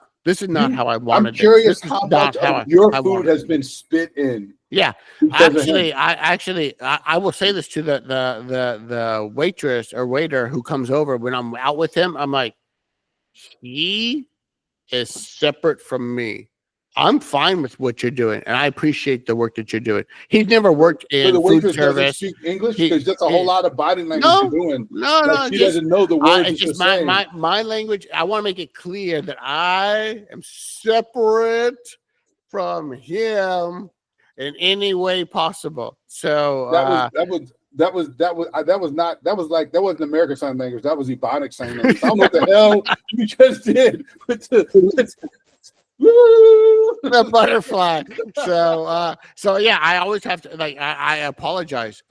how I wanted. I'm curious how much of your food has been spit in. Yeah, I will say this to the waitress or waiter who comes over when I'm out with him. I'm like, he is separate from me. I'm fine with what you're doing, and I appreciate the work that you're doing. He's never worked in food service. Speak English because that's a whole lot of body language you're doing. No, she doesn't know the words. It's just my language. I want to make it clear that I am separate from him in any way possible. So that wasn't American Sign Language. That was Ebonic Sign Language. I don't know what the hell you just did with the butterfly. So yeah, I always have to I apologize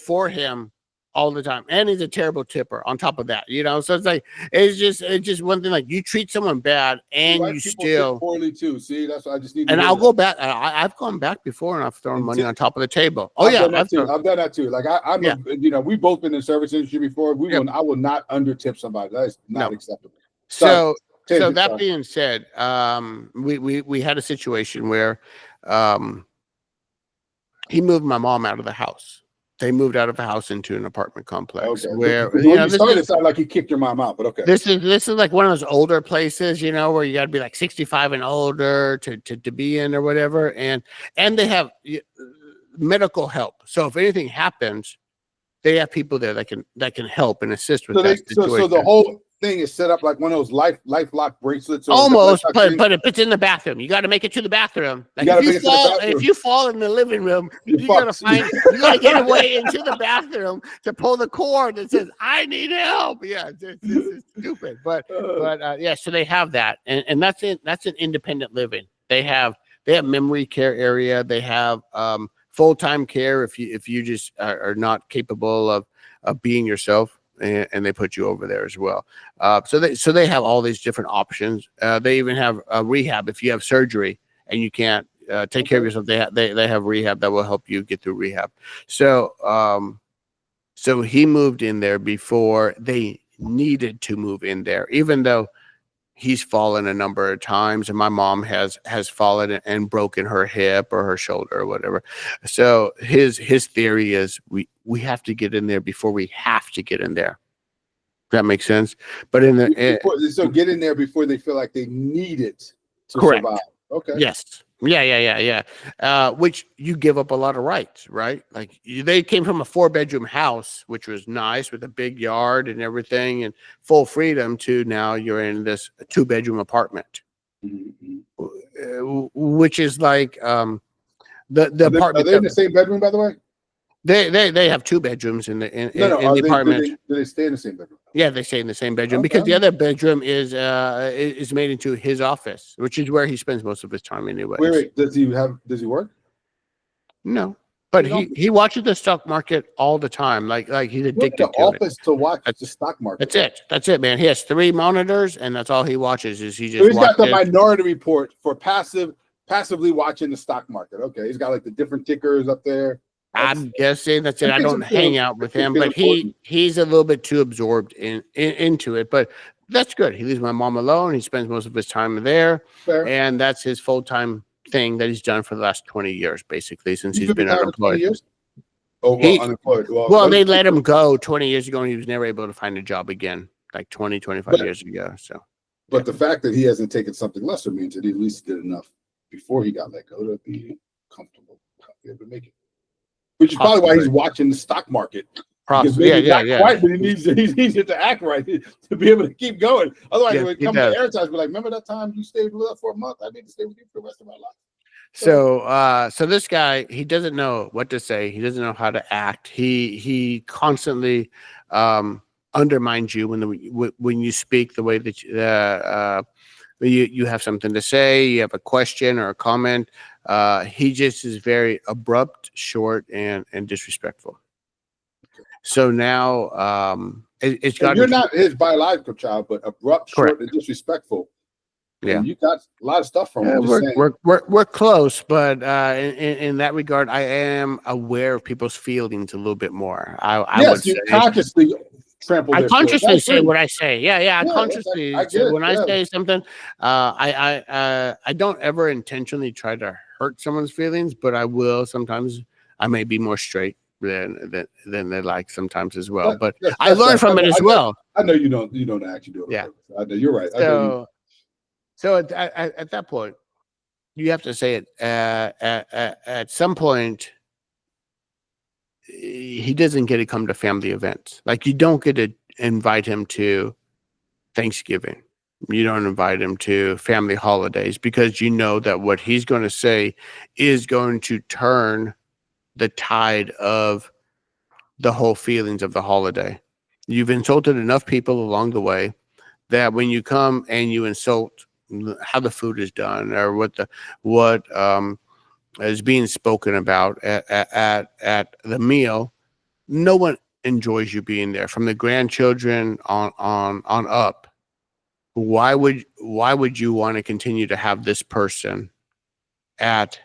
for him all the time, and he's a terrible tipper on top of that, you know. So it's just one thing. Like you treat someone bad and you still poorly too. See, that's what I just need. And I'll go back. I've gone back before and I've thrown money on top of the table. Oh yeah, I've done that too. Like you know, we've both been in the service industry before. I will not undertip somebody. That is not acceptable. So that being said, we had a situation where he moved my mom out of the house. They moved out of a house into an apartment complex where it sounded like he kicked your mom out, but okay. This is like one of those older places, you know, where you got to be like 65 and older to be in or whatever, and they have medical help. So if anything happens, they have people there that can help and assist with that situation. So the whole thing is set up like one of those lifelock bracelets. Almost, but it's in the bathroom. You got to make it to the bathroom. Like if you fall in the living room, you got to get away into the bathroom to pull the cord that says, "I need help." Yeah, this is stupid, but yeah. So they have that, and that's it. That's an independent living. They have memory care area. They have full-time care if you just are not capable of being yourself. And they put you over there as well. So they have all these different options. They even have a rehab if you have surgery and you can't take care of yourself. They have rehab that will help you get through rehab. So he moved in there before they needed to move in there, even though he's fallen a number of times, and my mom has fallen and broken her hip or her shoulder or whatever. So his theory is we have to get in there before we have to get in there. Does that make sense? But so get in there before they feel like they need it to survive. Okay. Yes. Yeah. Which you give up a lot of rights, right? Like they came from a 4-bedroom house, which was nice with a big yard and everything and full freedom, to now you're in this 2-bedroom apartment, which is like the apartment. Are they in the same bedroom, by the way? They have 2 bedrooms in the apartment. Do they stay in the same bedroom? Yeah, they stay in the same bedroom because the other bedroom is made into his office, which is where he spends most of his time anyway. Wait, does he work? No, but he watches the stock market all the time. Like he's addicted to office to watch the stock market. That's it, man. He has 3 monitors, and that's all he watches. He's got the Minority Report for passively watching the stock market. Okay, he's got like the different tickers up there. I'm guessing that's it. I don't hang out with him, but he's a little bit too absorbed into it. But that's good. He leaves my mom alone. He spends most of his time there. Fair. And that's his full-time thing that he's done for the last 20 years, basically, since he's been unemployed. 20 years? Oh, unemployed. Well, they let him go 20 years ago, and he was never able to find a job again, like 25 years ago. So But the fact that he hasn't taken something lesser means that he at least did enough before he got let go to be comfortable, be able to make it. Which is probably why he's watching the stock market. Because maybe not quite, but he needs it to act right to be able to keep going. Otherwise, when it comes to airtime, be like, remember that time you stayed with us for a month? I need to stay with you for the rest of my life. So this guy, he doesn't know what to say. He doesn't know how to act. He constantly undermines you when you speak the way that you have something to say, you have a question or a comment. He just is very abrupt, short, and disrespectful. So now it's got. You're not his biological child, but abrupt, short, and disrespectful. Yeah, and you got a lot of stuff from him. We're close, but in that regard, I am aware of people's feelings a little bit more. I would say consciously trample. I consciously say what I say. Yeah. I consciously say when I say something. I don't ever intentionally try to hurt someone's feelings, but I will sometimes. I may be more straight than they like sometimes as well. But I learn from it as well. I know you don't actually do it. Yeah, I know you're right. So at that point, you have to say it. At some point, he doesn't get to come to family events. Like you don't get to invite him to Thanksgiving. You don't invite him to family holidays because you know that what he's going to say is going to turn the tide of the whole feelings of the holiday. You've insulted enough people along the way that when you come and you insult how the food is done or what is being spoken about at the meal, no one enjoys you being there. From the grandchildren on up, why would you want to continue to have this person at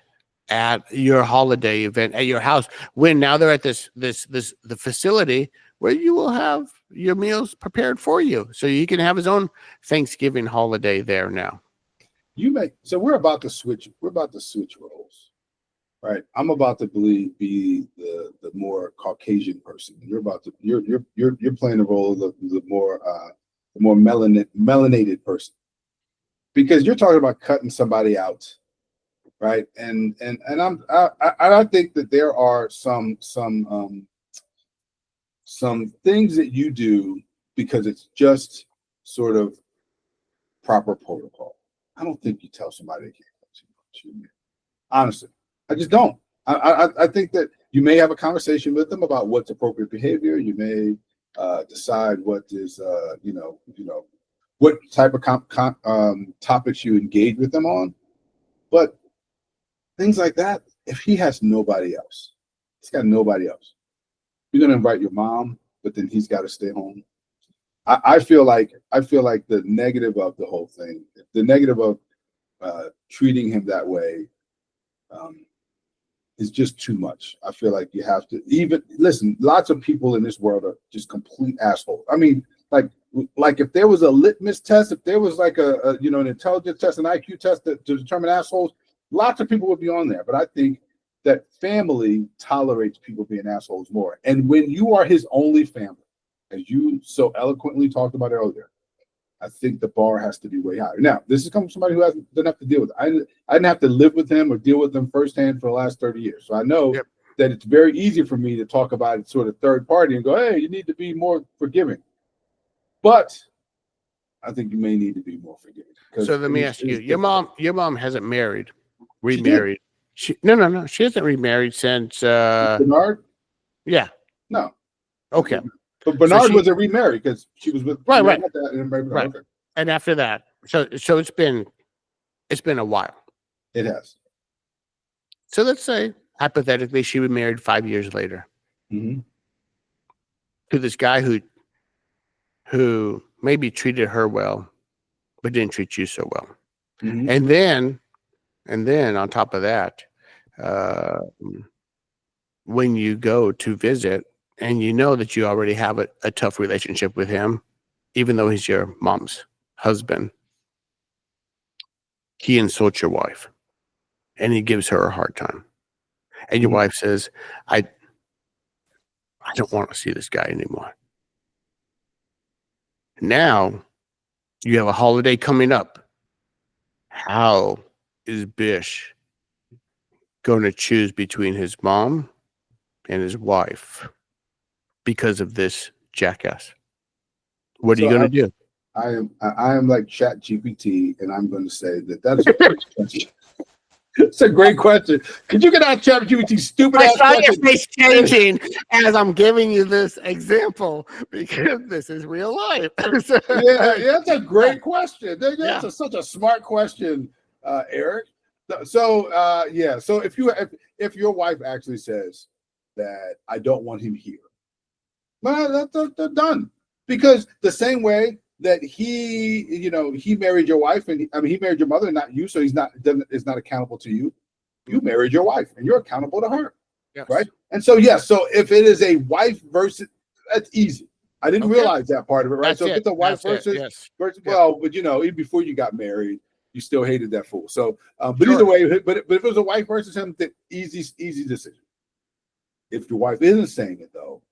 your holiday event at your house when now they're at the facility where you will have your meals prepared for you, so you can have his own Thanksgiving holiday there now. So we're about to switch roles, right? I'm about to be the more Caucasian person. You're playing the role of the more melanated person, because you're talking about cutting somebody out, right? And I think that there are some things that you do because it's just sort of proper protocol. I don't think you tell somebody they can't cut you. Honestly, I just don't. I think that you may have a conversation with them about what's appropriate behavior. You may decide what is what type of topics you engage with them on, but things like that. If he has nobody else, he's got nobody else. You're gonna invite your mom, but then he's got to stay home. I feel like the negative of the whole thing, the negative of treating him that way, is just too much. I feel like you have to even listen. Lots of people in this world are just complete assholes. I mean, like if there was a litmus test, if there was like an intelligence test, an IQ test to determine assholes, lots of people would be on there. But I think that family tolerates people being assholes more. And when you are his only family, as you so eloquently talked about earlier, I think the bar has to be way higher. Now, this is coming from somebody who doesn't have to deal with it. I didn't have to live with him or deal with him firsthand for the last 30 years. So I know that it's very easy for me to talk about it sort of third party and go, hey, you need to be more forgiving. But I think you may need to be more forgiving. So let me ask you, your mom hasn't remarried. No. She hasn't remarried since Bernard? Yeah. No. Okay. But Bernard wasn't remarried because she was with right. Okay. And after that, so it's been a while. It has. So let's say hypothetically she remarried 5 years later to this guy who maybe treated her well, but didn't treat you so well. And then on top of that, when you go to visit and you know that you already have a tough relationship with him, even though he's your mom's husband, he insults your wife and he gives her a hard time. And your wife says, I don't want to see this guy anymore. Now You have a holiday coming up. How is Bish going to choose between his mom and his wife because of this jackass? What are you going to do? I am like Chat GPT, and I'm going to say that is a great question. It's a great question. Could you get out Chat GPT stupid ass question? I saw your face changing as I'm giving you this example because this is real life. yeah, that's a great question. That's such a smart question, Eric. So so if your wife actually says that I don't want him here, well, they're done. Because the same way that he married your wife, and he married your mother, not you, so is not accountable to you. You married your wife, and you're accountable to her, right? And so so if it is a wife versus, that's easy. I didn't realize that part of it, right? That's so if it's a wife versus, well, but even before you got married, you still hated that fool. So, but either way, but if it was a wife versus him, the easy decision. If your wife isn't saying it though,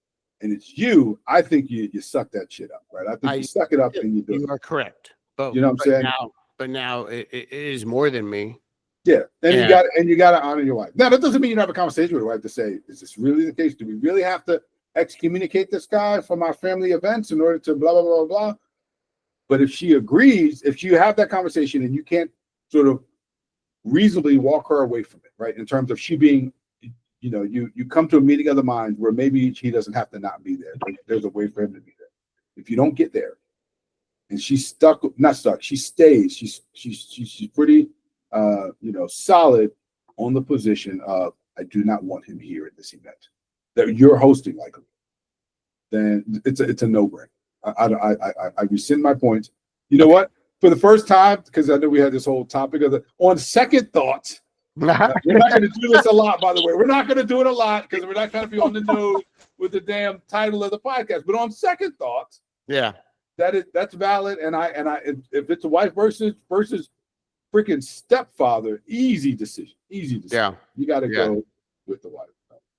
and it's you, I think you suck that shit up, right? I think you suck it up and you do it. You are correct. But you know what I'm saying? Now it is more than me. Yeah. You got to honor your wife. Now that doesn't mean you don't have a conversation with your wife to say, is this really the case? Do we really have to excommunicate this guy from our family events in order to blah blah blah blah? But if she agrees, if you have that conversation and you can't sort of reasonably walk her away from it, right? In terms of she being, you come to a meeting of the minds where maybe he doesn't have to not be there. There's a way for him to be there. If you don't get there, and she's not stuck, she stays. She's pretty, solid on the position of I do not want him here at this event that you're hosting, likely. Then it's a no-brainer. I rescind my point. You know what? For the first time, because I know we had this whole topic of on second thoughts. We're not going to do this a lot, by the way. We're not going to do it a lot because we're not trying to be on the nose with the damn title of the podcast. But on second thoughts, that's valid. And if it's a wife versus freaking stepfather, easy decision. Yeah, you got to go with the wife.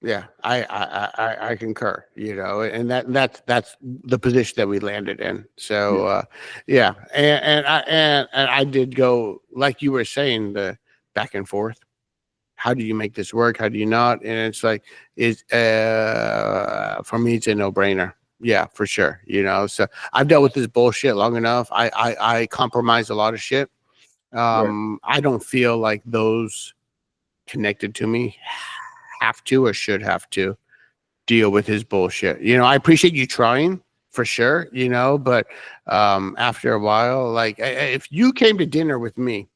Yeah, I concur. And that's the position that we landed in. So and I did go like you were saying, the back and forth. How do you make this work? How do you not? And it's like, for me, it's a no-brainer. Yeah, for sure. So I've dealt with this bullshit long enough. I compromise a lot of shit. I don't feel like those connected to me have to or should have to deal with his bullshit. I appreciate you trying for sure, but after a while, like if you came to dinner with me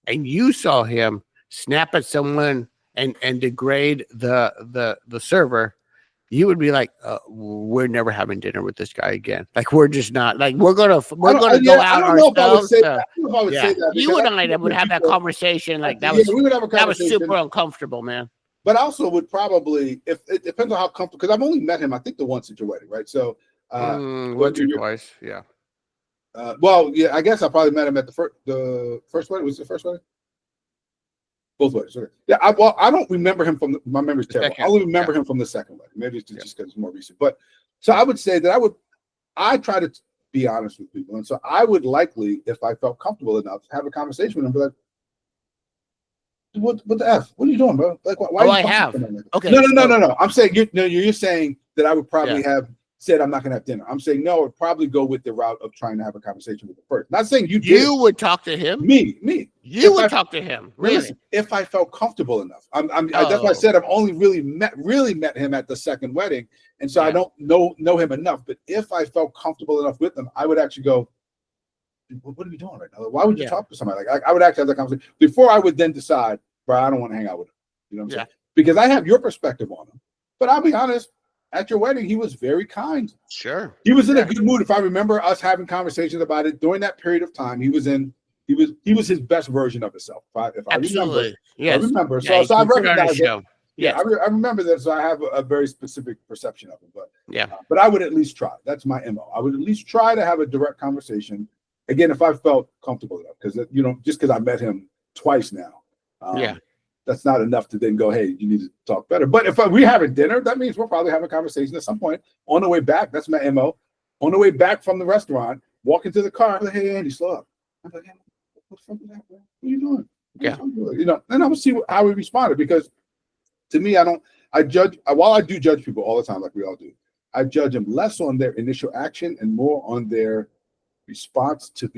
and you saw him snap at someone and degrade the server, you would be like, we're never having dinner with this guy again. Like we're just not like we're gonna go out ourselves. You and I would have that conversation. Like that was we would have a conversation. That was super uncomfortable, man. But also would probably, if it depends on how comfortable, because I've only met him, I think the once at your wedding, right? So once or twice, yeah. I guess I probably met him at the first wedding. Was it the first wedding? Both weddings. Okay. Yeah, I don't remember him from my memory's terrible. I only remember him from the second wedding. Maybe it's just because it's more recent. But so I would say that I try to be honest with people, and so I would likely, if I felt comfortable enough, have a conversation with him, be like, What the F? What are you doing, bro? Like, why? I have. Okay. No. I'm saying you're saying that I would probably have said I'm not gonna have dinner. I'm saying no, I'd probably go with the route of trying to have a conversation with the person. Not saying you would talk to him. Me. You would talk to him. Really? Listen, if I felt comfortable enough. That's why I said I've only really met him at the second wedding, and so I don't know him enough. But if I felt comfortable enough with him, I would actually go, what are we doing right now? Why would you talk to somebody? Like I would actually have that conversation before I would then decide, bro, I don't want to hang out with him. You know what I'm saying? Because I have your perspective on him. But I'll be honest, at your wedding, he was very kind. Sure. He was in a good mood. If I remember us having conversations about it during that period of time, he was his best version of himself. If I remember. Yes. I remember. So I recognize it. Yeah, I remember that, so I have a very specific perception of him. But but I would at least try. That's my MO. I would at least try to have a direct conversation. Again, if I felt comfortable enough, because just because I met him twice now, that's not enough to then go, hey, you need to talk better. But if we having dinner, that means we'll probably have a conversation at some point on the way back. That's my MO. On the way back from the restaurant, walk into the car. I'm like, hey, Andy, slow up. I'm like, hey, what the fuck is that, bro? What are you doing? Yeah. And I would see how he responded, because to me, while I do judge people all the time, like we all do, I judge them less on their initial action and more on their response to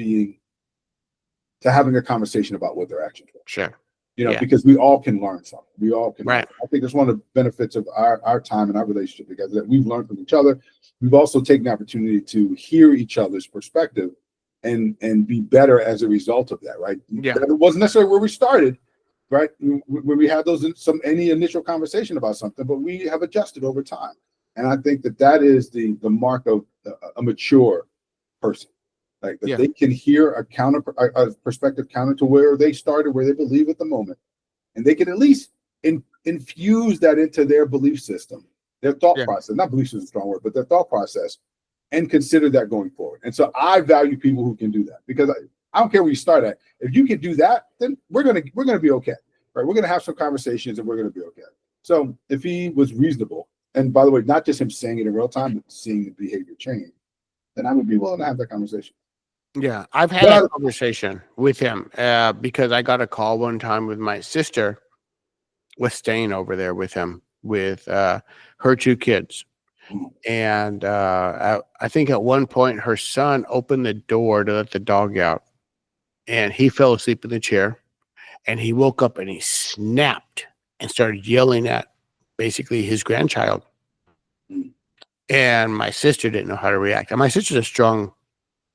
having a conversation about what their actions were. Sure. Because we all can learn something. We all can. Right. I think that's one of the benefits of our time and our relationship together, that we've learned from each other. We've also taken the opportunity to hear each other's perspective and be better as a result of that, right? Yeah. That it wasn't necessarily where we started, right? When we had any initial conversation about something, but we have adjusted over time. And I think that is the mark of a mature person. Like that, they can hear a perspective counter to where they started, where they believe at the moment, and they can at least infuse that into their belief system, their thought process. Not belief system is a strong word, but their thought process, and consider that going forward. And so I value people who can do that, because I don't care where you start at. If you can do that, then we're gonna be okay, right? We're gonna have some conversations, and we're gonna be okay. So if he was reasonable, and by the way, not just him saying it in real time, but seeing the behavior change, then I would be willing to have that conversation. Yeah, I've had a conversation with him because I got a call one time with my sister was staying over there with him with her 2 kids. And I think at one point her son opened the door to let the dog out, and he fell asleep in the chair, and he woke up and he snapped and started yelling at basically his grandchild. And my sister didn't know how to react. And my sister's a strong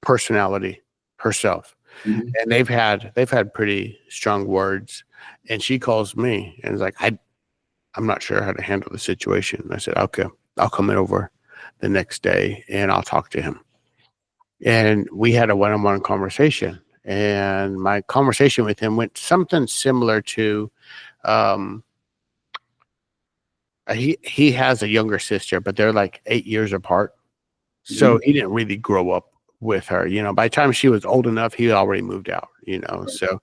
personality herself, and they've had pretty strong words, and she calls me and is like, I'm not sure how to handle the situation. And I said, okay, I'll come in over the next day and I'll talk to him. And we had a one-on-one conversation, and my conversation with him went something similar to he has a younger sister, but they're like 8 years apart, so he didn't really grow up with her. By the time she was old enough, he already moved out, so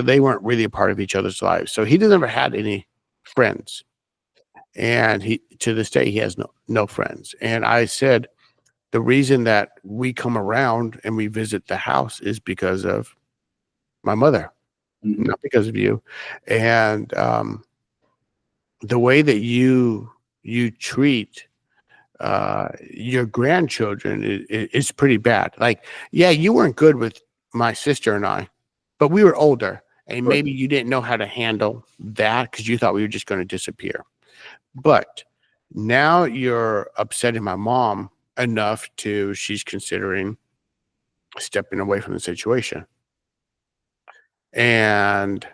they weren't really a part of each other's lives. So he never had any friends, and to this day he has no friends. And I said, the reason that we come around and we visit the house is because of my mother, not because of you. And the way that you treat your grandchildren is pretty bad. Like, yeah, you weren't good with my sister and I, but we were older, and maybe you didn't know how to handle that because you thought we were just going to disappear. But now you're upsetting my mom enough she's considering stepping away from the situation, and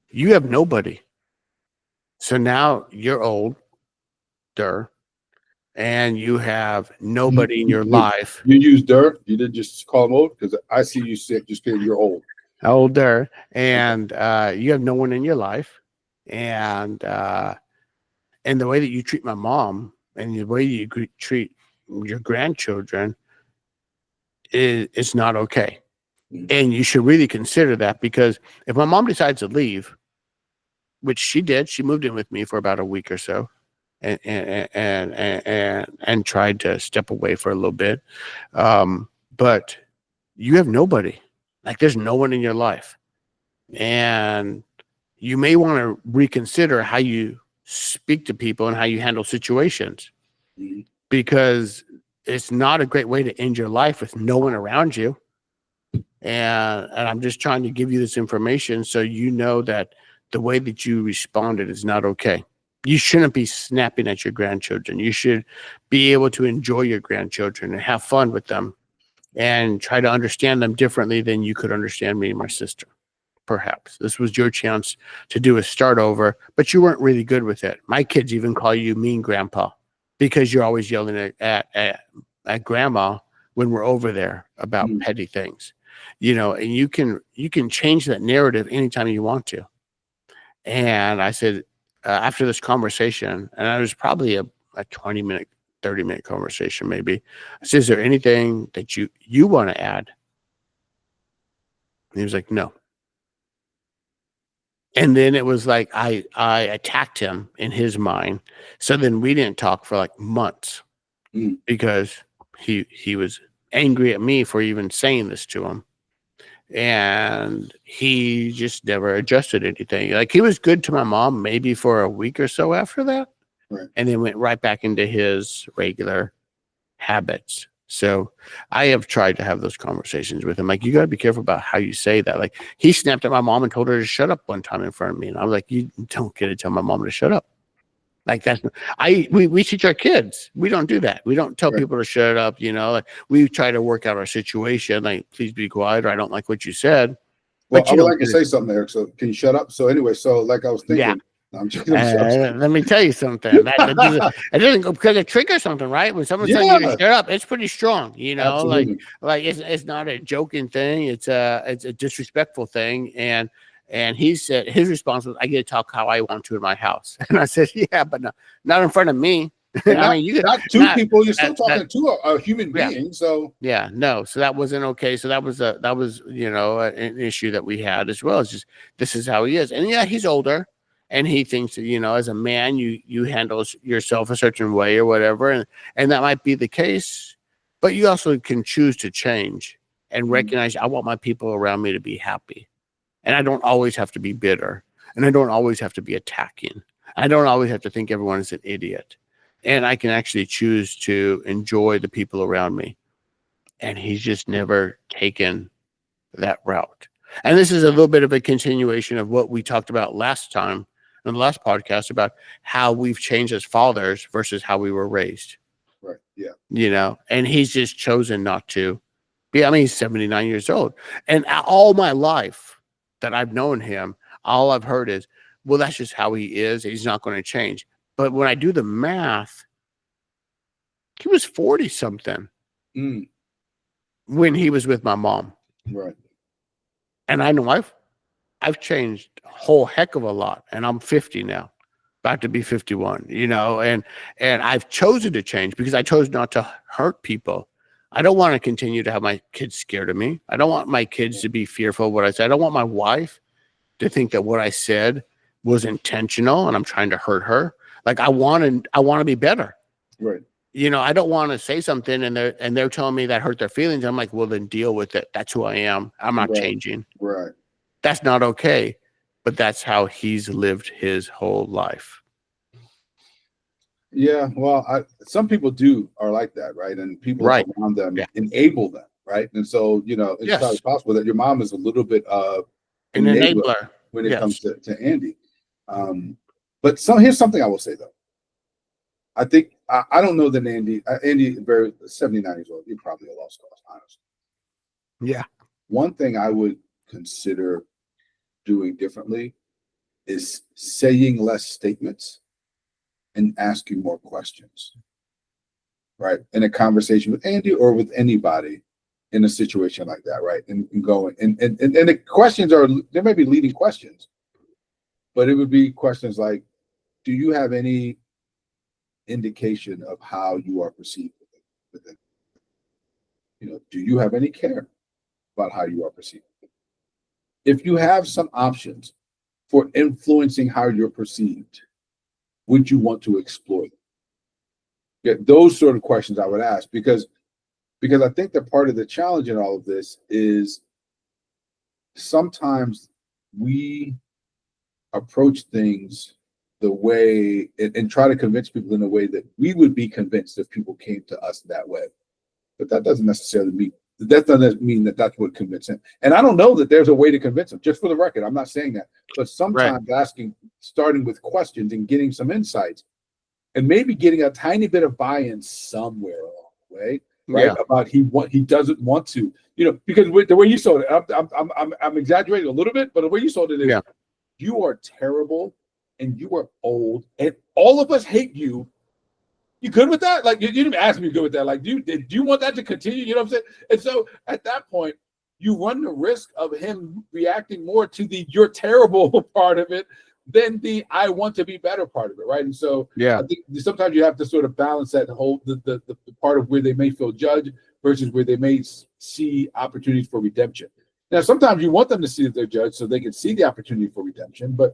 you have nobody. So now you're older, and you have nobody in your life. You use dirt. You didn't just call them old, because I see you sick just because you're old. Older, and you have no one in your life, and the way that you treat my mom and the way you treat your grandchildren is not okay. And you should really consider that, because if my mom decides to leave, which she did, she moved in with me for about a week or so, and tried to step away for a little bit. But you have nobody. Like, there's no one in your life. And you may want to reconsider how you speak to people and how you handle situations, because it's not a great way to end your life with no one around you. And I'm just trying to give you this information so you know that the way that you responded is not okay. You shouldn't be snapping at your grandchildren. You should be able to enjoy your grandchildren and have fun with them and try to understand them differently than you could understand me and my sister. Perhaps this was your chance to do a start over, but you weren't really good with it. My kids even call you mean grandpa because you're always yelling at grandma when we're over there about petty things, and you can change that narrative anytime you want to. And I said, after this conversation, and it was probably a 20-minute, 30-minute conversation, maybe. I said, is there anything that you want to add? And he was like, no. And then it was like I attacked him in his mind. So then we didn't talk for like months because he was angry at me for even saying this to him. And he just never adjusted anything. Like, he was good to my mom maybe for a week or so after that. Right. And then went right back into his regular habits. So I have tried to have those conversations with him. Like, you got to be careful about how you say that. Like, he snapped at my mom and told her to shut up one time in front of me. And I was like, you don't get to tell my mom to shut up. Like, we teach our kids. We don't do that. We don't tell people to shut up. Like, we try to work out our situation. Like, please be quiet, or I don't like what you said. Well, I would like to say something, Eric. So can you shut up? So anyway, like I was thinking. Yeah. I'm let me tell you something. It doesn't go because it triggers something, right? When someone's telling you to shut up, it's pretty strong. Absolutely. like it's not a joking thing. It's a disrespectful thing. And he said his response was, "I get to talk how I want to in my house." And I said, "Yeah, but not in front of me." Not two people. You're still talking to a human being. So no. So that wasn't okay. So that was an issue that we had as well. It's just, this is how he is, and he's older. And he thinks that, as a man, you handle yourself a certain way or whatever. And that might be the case. But you also can choose to change and recognize, I want my people around me to be happy. And I don't always have to be bitter. And I don't always have to be attacking. I don't always have to think everyone is an idiot. And I can actually choose to enjoy the people around me. And he's just never taken that route. And this is a little bit of a continuation of what we talked about last time in the last podcast about how we've changed as fathers versus how we were raised. Right. Yeah. And he's just chosen not to be. I mean, he's 79 years old. And all my life that I've known him, all I've heard is, well, that's just how he is. He's not going to change. But when I do the math, he was 40 something when he was with my mom. Right. And I know I've changed a whole heck of a lot, and I'm 50 now, about to be 51, and I've chosen to change because I chose not to hurt people. I don't want to continue to have my kids scared of me. I don't want my kids to be fearful of what I said. I don't want my wife to think that what I said was intentional and I'm trying to hurt her. Like, I want to be better. Right. I don't want to say something and they're telling me that hurt their feelings. I'm like, well, then deal with it. That's who I am. I'm not changing. Right. That's not okay, but that's how he's lived his whole life. Yeah, well, some people are like that, right? And people around them enable them, right? And so, it's probably possible that your mom is a little bit of an enabler when it comes to Andy. But here's something I will say though. I think I don't know that Andy very 79 years old. You're probably a lost cause, honestly. Yeah. One thing I would consider doing differently is saying less statements and asking more questions, right? In a conversation with Andy or with anybody in a situation like that, right? And going and the questions there may be leading questions, but it would be questions like, do you have any indication of how you are perceived within? Do you have any care about how you are perceived? If you have some options for influencing how you're perceived, would you want to explore them? Yeah, those sort of questions I would ask because I think that part of the challenge in all of this is sometimes we approach things the way and try to convince people in a way that we would be convinced if people came to us that way. But that doesn't necessarily mean that that's what convinces him. And I don't know that there's a way to convince him, just for the record. I'm not saying that. But sometimes starting with questions and getting some insights and maybe getting a tiny bit of buy-in somewhere along the way, right? Yeah. About he doesn't want to, because the way you sold it, I'm exaggerating a little bit, but the way you sold it is you are terrible and you are old and all of us hate you. You good with that? Like, you didn't even ask me good with that. Like, do you want that to continue? You know what I'm saying? And so at that point, you run the risk of him reacting more to the you're terrible part of it than the I want to be better part of it, right? And so I think sometimes you have to sort of balance that whole the part of where they may feel judged versus where they may see opportunities for redemption. Now, sometimes you want them to see that they're judged so they can see the opportunity for redemption, but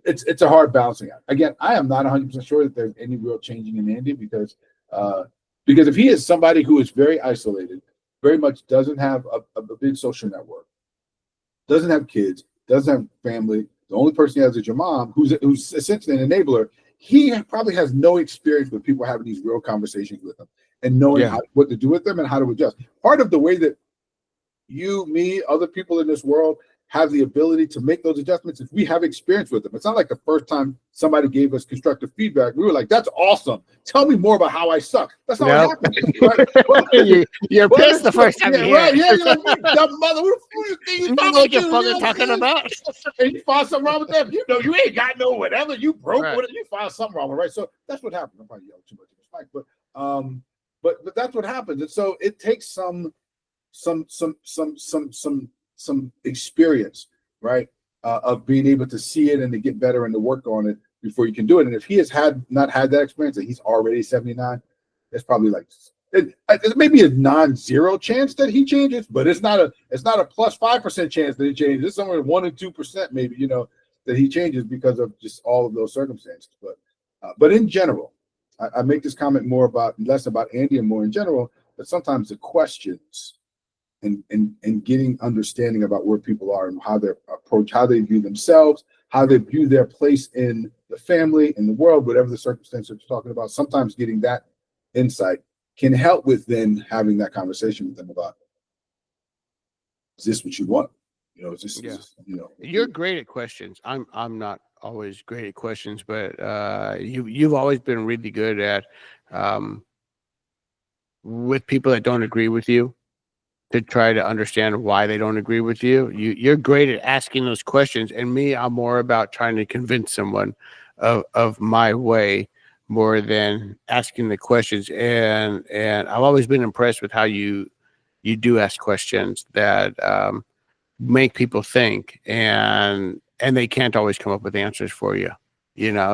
it's a hard balancing act. Again, I am not 100% sure that there's any real changing in Andy because if he is somebody who is very isolated, very much doesn't have a big social network, doesn't have kids, doesn't have family. The only person he has is your mom, who's essentially an enabler. He probably has no experience with people having these real conversations with him and knowing what to do with them and how to adjust. Part of the way that you, me, other people in this world have the ability to make those adjustments if we have experience with them. It's not like the first time somebody gave us constructive feedback, we were like, that's awesome. Tell me more about how I suck. That's not what happened. Right? You're pissed the first time you hear it. Yeah, you're like, dumb mother, what the thing you know what you're fucking talking about? And you find something wrong with that. You know, you ain't got no whatever. You broke right. with it. You find something wrong with it, right? So that's what happened. I'm probably yelling too much in this mic, but that's what happens. And so it takes some experience, right, of being able to see it and to get better and to work on it before you can do it. And if he has not had that experience and he's already 79, it's probably like it may be a non-zero chance that he changes, but it's not a plus 5% chance that he changes. It's somewhere 1 or 2% maybe, that he changes because of just all of those circumstances. But in general, I make this comment less about Andy and more in general, that sometimes the questions and getting understanding about where people are and how they approach, how they view themselves, how they view their place in the family, in the world, whatever the circumstance you're talking about, sometimes getting that insight can help with then having that conversation with them about, is this what you want? Is this, You're great at questions. I'm not always great at questions, but you've always been really good at with people that don't agree with you, to try to understand why they don't agree with you. You're great at asking those questions, and me, I'm more about trying to convince someone of my way more than asking the questions. And I've always been impressed with how you do ask questions that make people think, and they can't always come up with answers for you.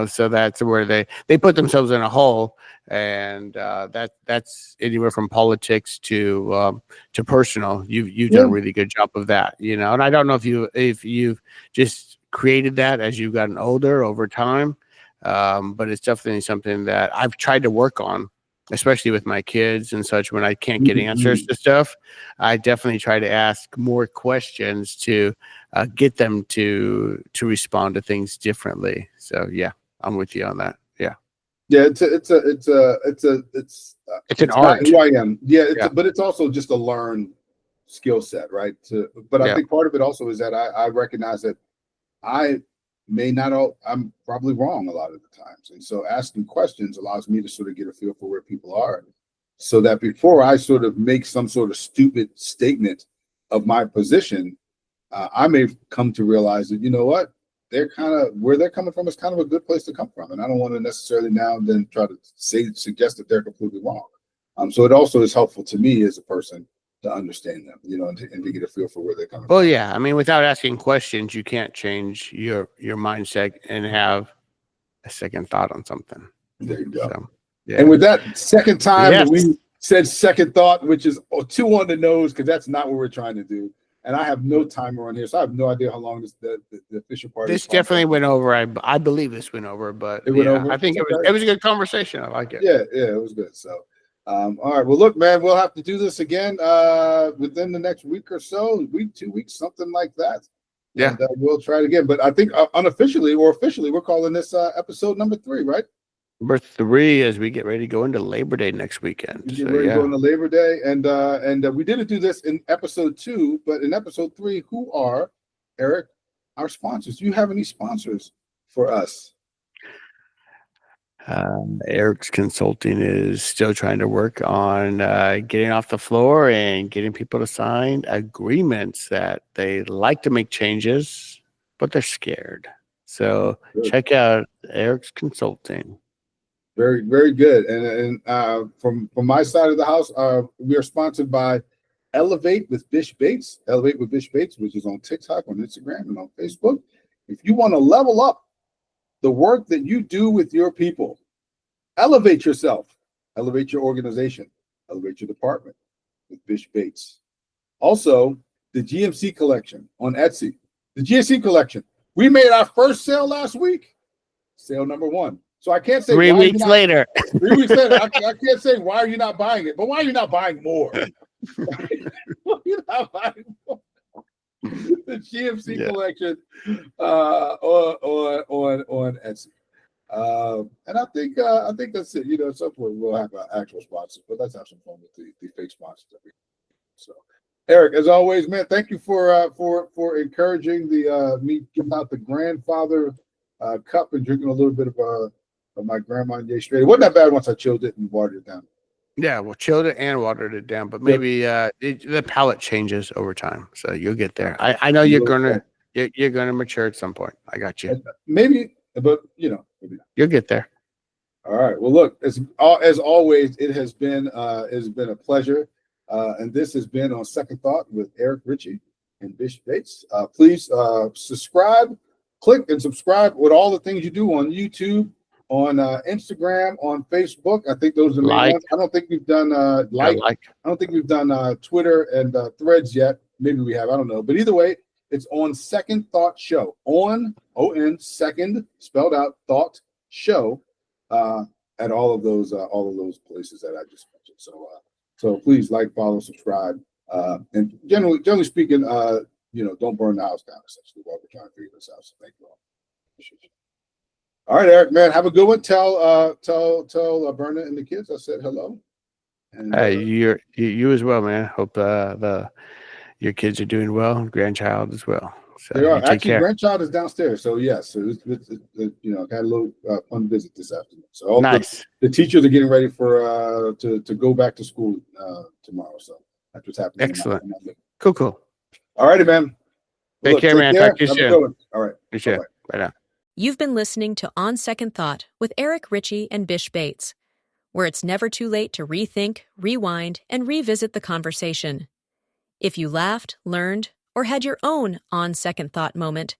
So that's where they put themselves in a hole, and that's anywhere from politics to personal. You've done a really good job of that, and I don't know if you've just created that as you've gotten older over time, but it's definitely something that I've tried to work on, especially with my kids and such. When I can't get answers to stuff, I definitely try to ask more questions to get them to respond to things differently. So yeah, I'm with you on that. Yeah, it's an art. Who I am. But it's also just a learned skill set, right? I think part of it also is that I recognize that I'm probably wrong a lot of the times, and so asking questions allows me to sort of get a feel for where people are, so that before I sort of make some sort of stupid statement of my position, I may come to realize that, what, they're where they're coming from is kind of a good place to come from, and I don't want to necessarily now and then try to suggest that they're completely wrong. So it also is helpful to me as a person to understand them, and to get a feel for where they're coming from. Well, yeah, I mean, without asking questions, you can't change your mindset and have a second thought on something. There you go. So, yeah. And with that second time that we said second thought, which is 2 on the nose, because that's not what we're trying to do. And I have no timer on here, so I have no idea how long the official part. This definitely went over. I believe this went over, but it went over. I think it was a good conversation. I like it. Yeah, it was good. So, all right. Well, look, man, we'll have to do this again within the next week or so, 2 weeks, something like that. Yeah, and, we'll try it again. But I think unofficially or officially, we're calling this episode number 3, right? Number 3, as we get ready to go into Labor Day next weekend. We get ready to go into Labor Day, and we didn't do this in episode 2, but in episode 3, who are, Eric, our sponsors? Do you have any sponsors for us? Eric's Consulting is still trying to work on getting off the floor and getting people to sign agreements that they like to make changes, but they're scared. So check out Eric's Consulting. Very, very good. And from my side of the house, we are sponsored by Elevate with Bish Bates. Elevate with Bish Bates, which is on TikTok, on Instagram, and on Facebook. If you want to level up the work that you do with your people, elevate yourself, elevate your organization, elevate your department with Bish Bates. Also, the GMC collection on Etsy. The GMC collection. We made our first sale last week. Sale number 1. So I can't say 3 weeks later. 3 weeks later, I can't say why are you not buying it, but why are you not buying more? The GMC collection on Etsy. And I think that's it. At some point we'll have an actual sponsor, but let's have some fun with the fake sponsors that we have. So, Eric, as always, man, thank you for encouraging me getting out the grandfather cup and drinking a little bit of my Grandma and Jay Straight. It wasn't that bad once I chilled it and watered it down. Yeah, well, chilled it and watered it down, but maybe the palate changes over time, so you'll get there. I know you're gonna mature at some point. I got you. Maybe, but maybe not. You'll get there. All right. Well, look, as always, it has been a pleasure, and this has been On Second Thought with Eric, Richey, and Bish Bates. Please subscribe, click and subscribe with all the things you do on YouTube, on Instagram, on Facebook. I think those are the main ones. I don't think we've done I don't think we've done Twitter and Threads yet. Maybe we have. I don't know. But either way, it's On Second Thought Show. On second spelled out thought show at all of those places that I just mentioned. So please like, follow, subscribe, and generally speaking, don't burn the house down. Essentially, while we're trying to figure this out. So thank you all. Appreciate you. All right, Eric, man, have a good one. Tell Berna and the kids I said hello. And, hey, you as well, man. Hope your kids are doing well, grandchild as well. So they are. Actually, grandchild is downstairs. So yes, so it's got a little fun visit this afternoon. So all nice. The teachers are getting ready for to go back to school tomorrow. So that's what's happening. Excellent. Cool. All righty, man. Take care, man. Talk to you soon. All right. Bye now. You've been listening to On Second Thought with Eric, Richey, and Bish Bates, where it's never too late to rethink, rewind, and revisit the conversation. If you laughed, learned, or had your own On Second Thought moment,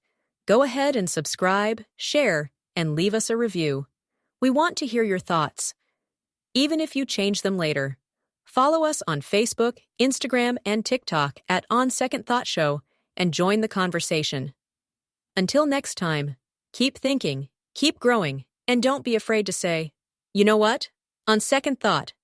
go ahead and subscribe, share, and leave us a review. We want to hear your thoughts. Even if you change them later, follow us on Facebook, Instagram, and TikTok at On Second Thought Show and join the conversation. Until next time, keep thinking, keep growing, and don't be afraid to say, you know what? On second thought.